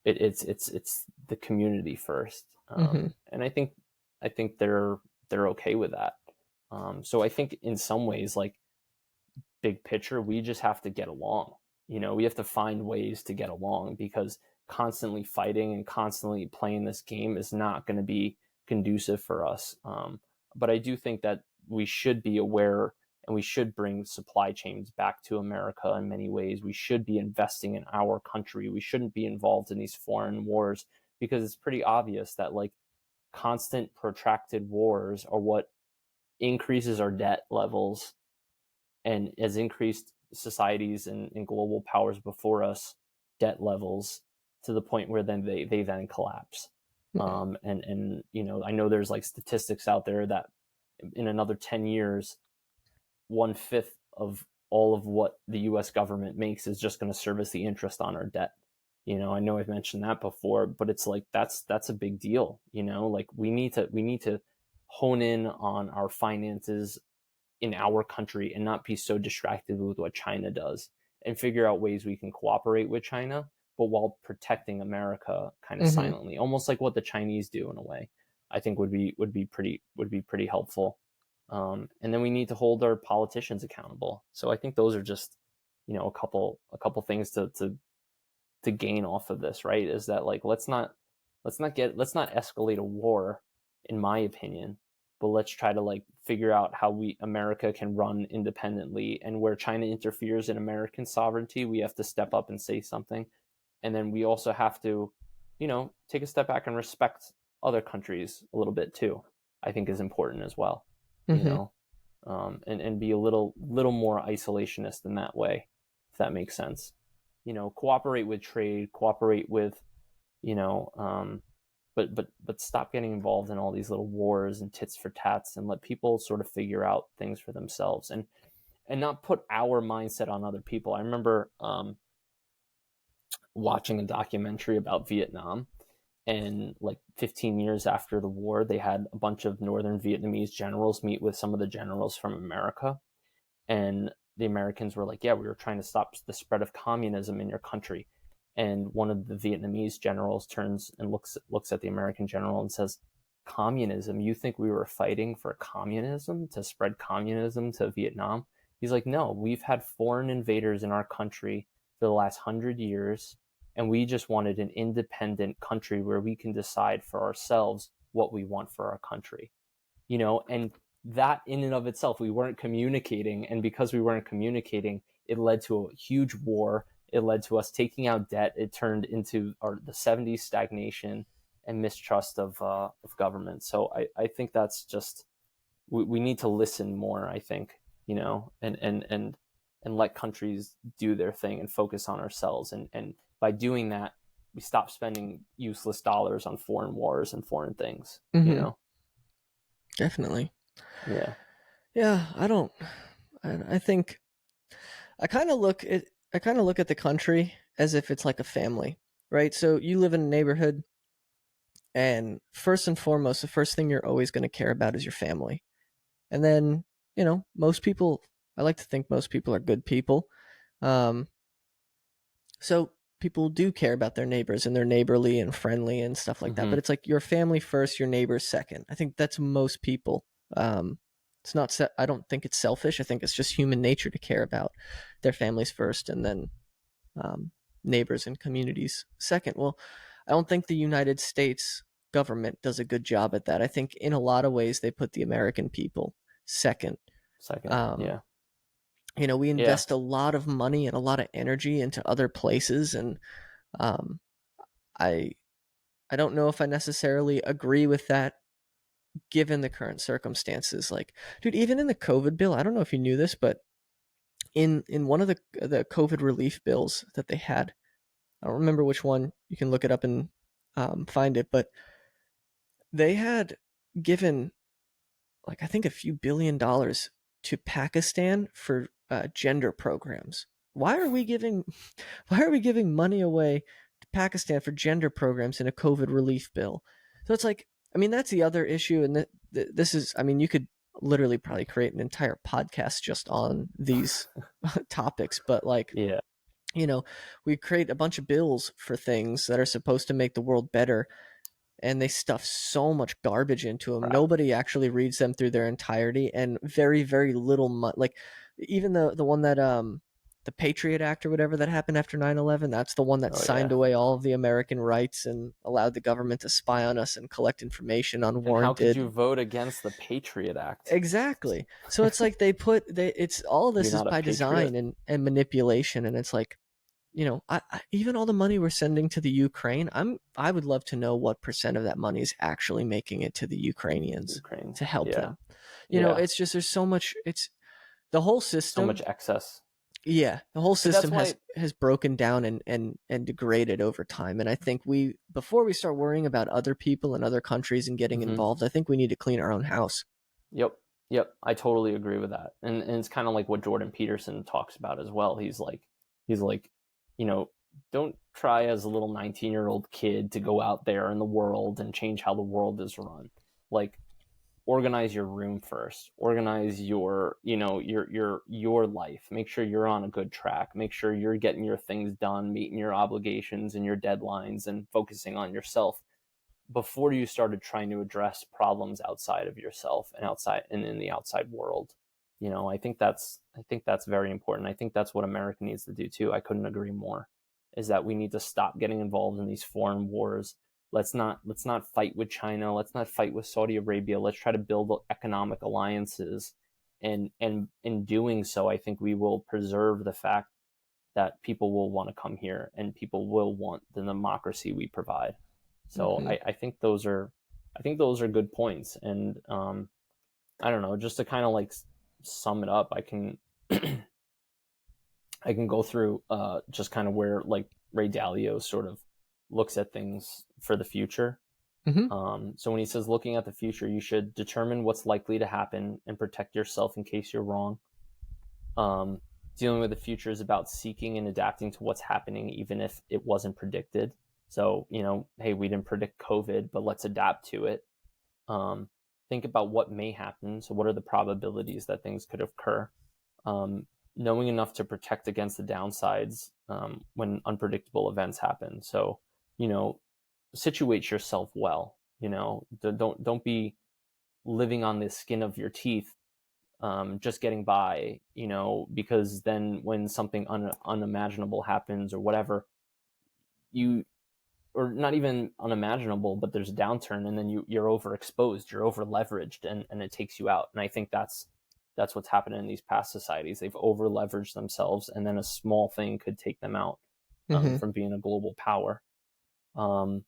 it's the community first, Mm-hmm. and I think they're okay with that. So I think in some ways, like, big picture, we just have to get along. We have to find ways to get along, because constantly fighting and constantly playing this game is not going to be conducive for us. But I do think that we should be aware, and we should bring supply chains back to America in many ways. We should be investing in our country. We shouldn't be involved in these foreign wars, because it's pretty obvious that, like, constant protracted wars are what increases our debt levels, and has increased societies and global powers before us debt levels, to the point where then they then collapse. And I know there's, like, statistics out there that in another 10 years, 1/5 of all of what the US government makes is just going to service the interest on our debt. I know I've mentioned that before, but it's like that's a big deal. Like we need to hone in on our finances in our country and not be so distracted with what China does, and figure out ways we can cooperate with China, but while protecting America kind of Mm-hmm. silently, almost like what the Chinese do in a way. I think would be pretty helpful. And then we need to hold our politicians accountable. So I think those are just a couple things to gain off of this, right? Is that like let's not escalate a war, in my opinion, but let's try to like figure out how America can run independently, and where China interferes in American sovereignty, we have to step up and say something. And then we also have to, take a step back and respect other countries a little bit too. I think is important as well, Mm-hmm. and be a little more isolationist in that way, if that makes sense. Cooperate with trade, cooperate with, but stop getting involved in all these little wars and tits for tats, and let people sort of figure out things for themselves, and not put our mindset on other people. I remember watching a documentary about Vietnam, and like 15 years after the war, they had a bunch of northern Vietnamese generals meet with some of the generals from America, and the Americans were like, yeah, we were trying to stop the spread of communism in your country. And one of the Vietnamese generals turns and looks at the American general and says, communism? You think we were fighting for communism, to spread communism to Vietnam? He's like, no, we've had foreign invaders in our country for the last 100 years, and we just wanted an independent country where we can decide for ourselves what we want for our country. And that in and of itself, we weren't communicating. And because we weren't communicating, it led to a huge war. It led to us taking out debt. It turned into the 70s stagnation and mistrust of government. So I think that's just, we need to listen more, I think, and let countries do their thing and focus on ourselves. And by doing that, we stop spending useless dollars on foreign wars and foreign things, Mm-hmm. Definitely. Yeah. Yeah, I think I kind of look at the country as if it's like a family, right? So you live in a neighborhood, and first and foremost, the first thing you're always going to care about is your family. And then, most people, I like to think most people are good people. Um, so people do care about their neighbors, and they're neighborly and friendly and stuff like that. Mm-hmm. But it's like your family first, your neighbors second. I think that's most people. It's not. I don't think it's selfish. I think it's just human nature to care about their families first, and then neighbors and communities second. Well, I don't think the United States government does a good job at that. I think in a lot of ways they put the American people second. Yeah. We Yeah. invest a lot of money and a lot of energy into other places, and um, I don't know if I necessarily agree with that given the current circumstances. Like, dude, even in the COVID bill, I don't know if you knew this, but in one of the COVID relief bills that they had, I don't remember which one. You can look it up and find it, but they had given like I think a few $1 billion to Pakistan for gender programs. Why are we giving money away to Pakistan for gender programs in a COVID relief bill? So it's like, I mean, that's the other issue, and this is, I mean, you could literally probably create an entire podcast just on these topics, but like, Yeah. We create a bunch of bills for things that are supposed to make the world better, and they stuff so much garbage into them. Crap. Nobody actually reads them through their entirety, and very, very little like even the one that the Patriot Act or whatever that happened after 9/11, that's the one that signed away all of the American rights and allowed the government to spy on us and collect information unwarranted. And how could you vote against the Patriot Act? Exactly. So it's like it's all this is by design and manipulation, and it's like, I even all the money we're sending to the Ukraine, I would love to know what percent of that money is actually making it to the Ukrainians to help them. It's just there's so much. It's the whole system. So much excess. Yeah, the whole system has broken down and degraded over time. And I think before we start worrying about other people and other countries and getting involved, I think we need to clean our own house. Yep. I totally agree with that. And it's kind of like what Jordan Peterson talks about as well. He's like, don't try as a little 19-year-old kid to go out there in the world and change how the world is run. Like, organize your room first, organize your, your life, make sure you're on a good track, make sure you're getting your things done, meeting your obligations and your deadlines, and focusing on yourself before you started trying to address problems outside of yourself and outside and in the outside world. I think that's very important. I think that's what America needs to do too. I couldn't agree more, is that we need to stop getting involved in these foreign wars. Let's not fight with China. Let's not fight with Saudi Arabia. Let's try to build economic alliances. And in doing so, I think we will preserve the fact that people will want to come here and people will want the democracy we provide. So I think those are good points. And I don't know, just to kind of like sum it up, I can go through just kind of where like Ray Dalio sort of looks at things for the future. So when he says looking at the future, you should determine what's likely to happen and protect yourself in case you're wrong. Dealing with the future is about seeking and adapting to what's happening, even if it wasn't predicted. So, hey, we didn't predict COVID, but let's adapt to it. Think about what may happen. So what are the probabilities that things could occur? Knowing enough to protect against the downsides when unpredictable events happen. So, situate yourself well. Don't be living on the skin of your teeth, just getting by, because then when something unimaginable happens or whatever, or not even unimaginable, but there's a downturn, and then you're overexposed, you're over leveraged, and it takes you out. And I think that's what's happening in these past societies. They've over leveraged themselves, and then a small thing could take them out from being a global power. And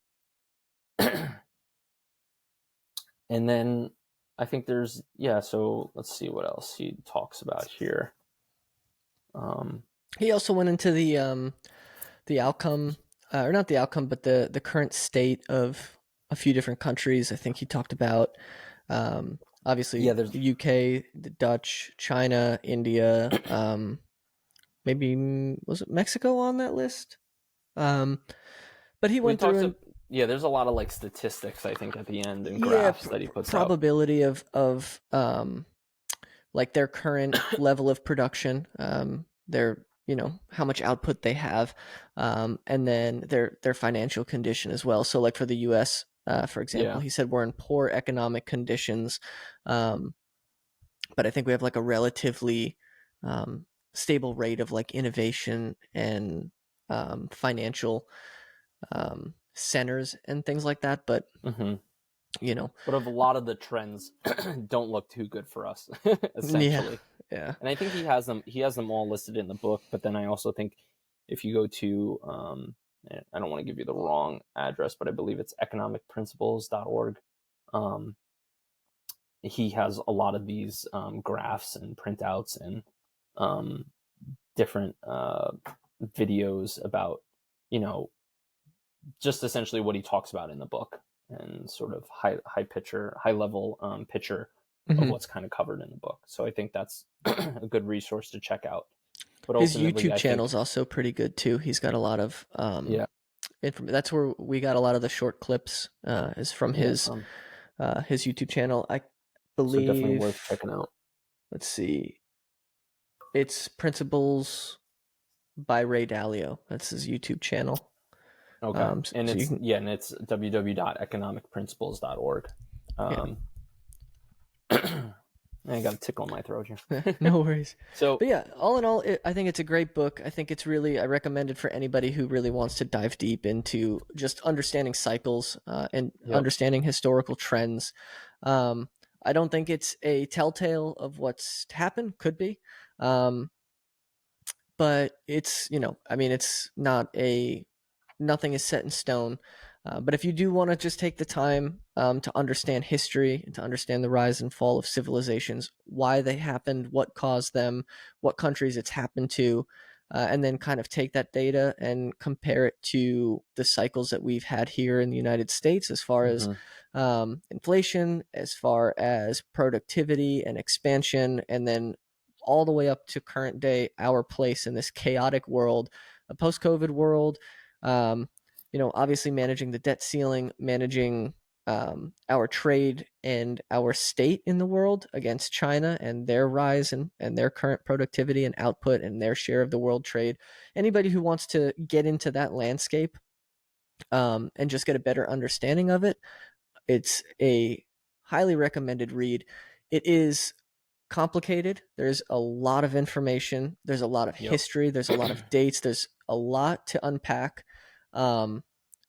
then I think there's, so let's see what else he talks about here. He also went into the outcome, or not the outcome, but the current state of a few different countries. I think he talked about obviously the UK, the Dutch, China, India, maybe was it Mexico on that list? But he went through there's a lot of like statistics, I think, at the end, and graphs that he puts probability of like their current level of production, their how much output they have, and then their financial condition as well. So like for the US, for example, he said we're in poor economic conditions, but I think we have like a relatively stable rate of like innovation and financial centers and things like that. But but of a lot of the trends don't look too good for us, essentially. Yeah. And I think he has them all listed in the book, but then I also think if you go to I don't want to give you the wrong address, but I believe it's economicprinciples.org. He has a lot of these graphs and printouts and different videos about, just essentially what he talks about in the book, and sort of high level picture of what's kind of covered in the book. So I think that's a good resource to check out. But his YouTube channel is also pretty good too. He's got a lot of that's where we got a lot of the short clips is from his YouTube channel. I believe so definitely worth checking out. Let's see. It's Principles by Ray Dalio. That's his YouTube channel. Okay. And it's www.economicprinciples.org. I got a tickle in my throat here. No worries. But yeah, all in all, I think it's a great book. I think it's I recommend it for anybody who really wants to dive deep into just understanding cycles and understanding historical trends. I don't think it's a telltale of what's to happen. Could be. But it's, it's not nothing is set in stone. But if you do want to just take the time to understand history and to understand the rise and fall of civilizations, why they happened, what caused them, what countries it's happened to, and then kind of take that data and compare it to the cycles that we've had here in the United States as far as inflation, as far as productivity and expansion, and then all the way up to current day, our place in this chaotic world a post-COVID world. Obviously managing the debt ceiling, managing our trade and our state in the world against China and their rise and their current productivity and output and their share of the world trade. Anybody who wants to get into that landscape and just get a better understanding of it, it's a highly recommended read. It is complicated. There's a lot of information. There's a lot of history. There's a lot of dates. There's a lot to unpack.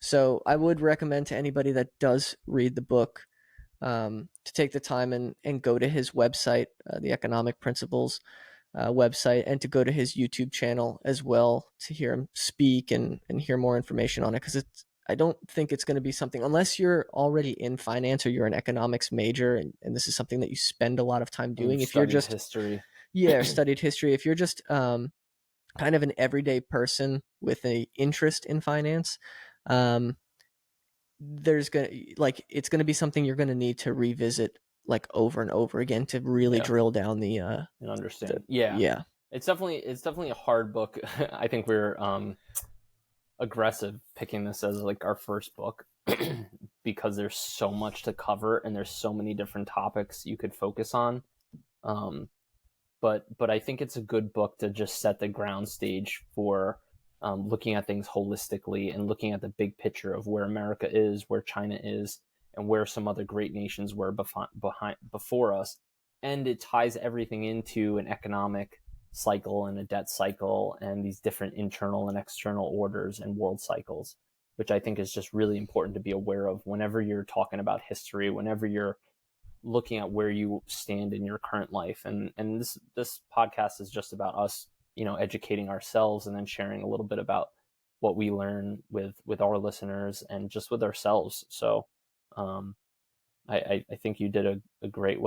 So I would recommend to anybody that does read the book to take the time and go to his website, the Economic Principles website, and to go to his YouTube channel as well to hear him speak and hear more information on it. Because I don't think it's going to be something, unless you're already in finance or you're an economics major and this is something that you spend a lot of time doing. If you're just history, studied history, if you're just kind of an everyday person with an interest in finance, it's going to be something you're going to need to revisit like over and over again to really drill down and understand. It's definitely a hard book. I think we're aggressive picking this as like our first book because there's so much to cover and there's so many different topics you could focus on. But I think it's a good book to just set the ground stage for looking at things holistically and looking at the big picture of where America is, where China is, and where some other great nations were before us. And it ties everything into an economic cycle and a debt cycle and these different internal and external orders and world cycles, which I think is just really important to be aware of whenever you're talking about history, whenever you're looking at where you stand in your current life. And this podcast is just about us, educating ourselves and then sharing a little bit about what we learn with our listeners and just with ourselves. So I think you did a great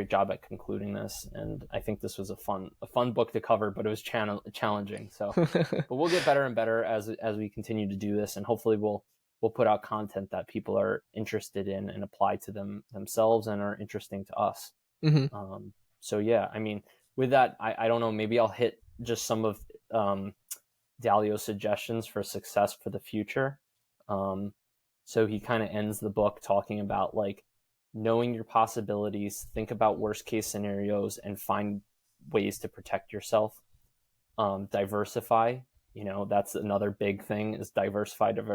job at concluding this, and I think this was a fun book to cover, but it was challenging. So, but we'll get better and better as we continue to do this, and hopefully we'll put out content that people are interested in and apply to themselves and are interesting to us. Mm-hmm. So yeah, I mean, with that, I don't know, maybe I'll hit just some of Dalio's suggestions for success for the future. So he kind of ends the book talking about like knowing your possibilities, think about worst case scenarios, and find ways to protect yourself. Diversify, that's another big thing, is diversify. Don't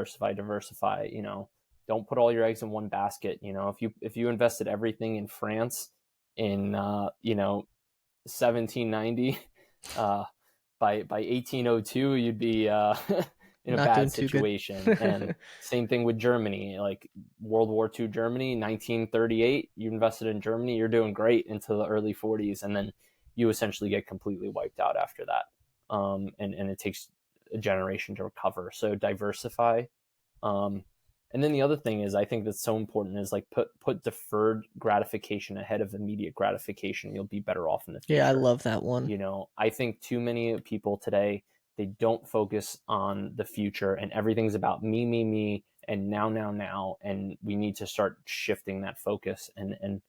put all your eggs in one basket. If you invested everything in France in 1790, by 1802 you'd be in a bad situation. And same thing with Germany, like World War II Germany, 1938, you invested in Germany, you're doing great into the early 40s, and then you essentially get completely wiped out after that. And it takes a generation to recover. So diversify. And then the other thing is, I think that's so important, is like put deferred gratification ahead of immediate gratification. You'll be better off in the future. Yeah, I love that one. I think too many people today, they don't focus on the future, and everything's about me, and now, and we need to start shifting that focus and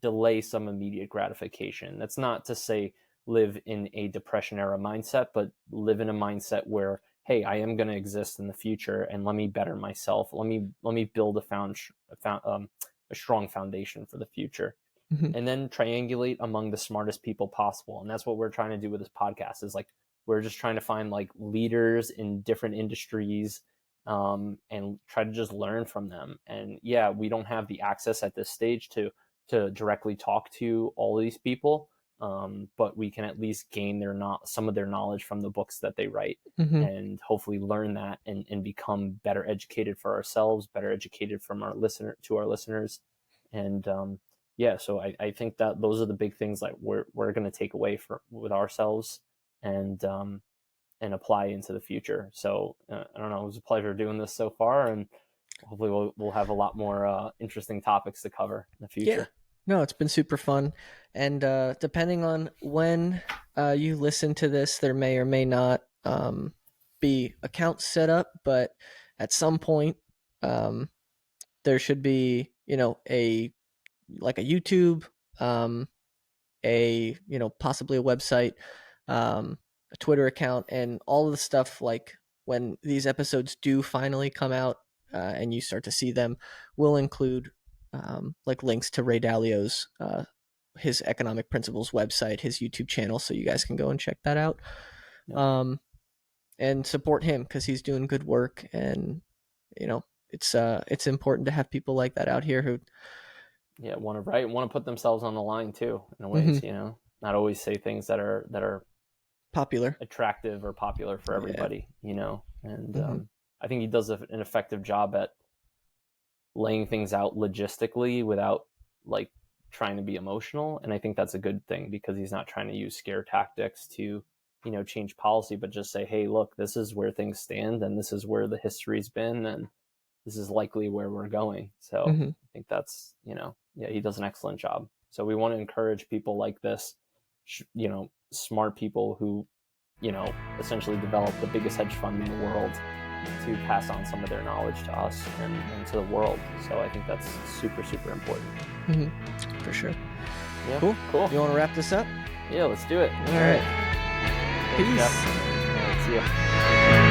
delay some immediate gratification. That's not to say live in a depression era mindset, but live in a mindset where, hey, I am going to exist in the future, and let me better myself. Let me build a strong foundation for the future. Mm-hmm. And then triangulate among the smartest people possible. And that's what we're trying to do with this podcast, is like, we're just trying to find like leaders in different industries, and try to just learn from them. And yeah, we don't have the access at this stage to directly talk to all these people. But we can at least gain some of their knowledge from the books that they write, mm-hmm. and hopefully learn that and become better educated for ourselves, better educated from our listeners. And, so I think that those are the big things that we're going to take away with ourselves and apply into the future. So I don't know, it was a pleasure doing this so far, and hopefully we'll have a lot more interesting topics to cover in the future. Yeah. No, it's been super fun. And depending on when you listen to this, there may or may not be accounts set up, but at some point there should be, a YouTube, possibly a website, a Twitter account, and all of the stuff, like when these episodes do finally come out and you start to see them, will include like links to Ray Dalio's his Economic Principles website, his YouTube channel, so you guys can go and check that out. Yeah. And support him because he's doing good work, and it's important to have people like that out here who want to put themselves on the line too, in a ways, not always say things that are popular, attractive or popular for everybody, and I think he does an effective job at laying things out logistically without like trying to be emotional. And I think that's a good thing, because he's not trying to use scare tactics to, change policy, but just say, hey, look, this is where things stand, and this is where the history's been, and this is likely where we're going. So I think that's, he does an excellent job. So we want to encourage people like this, smart people who, essentially develop the biggest hedge fund in the world, to pass on some of their knowledge to us and to the world. So I think that's super, super important. For sure. Yeah. Cool. You want to wrap this up? Yeah, let's do it. All right. Peace. All right, see ya.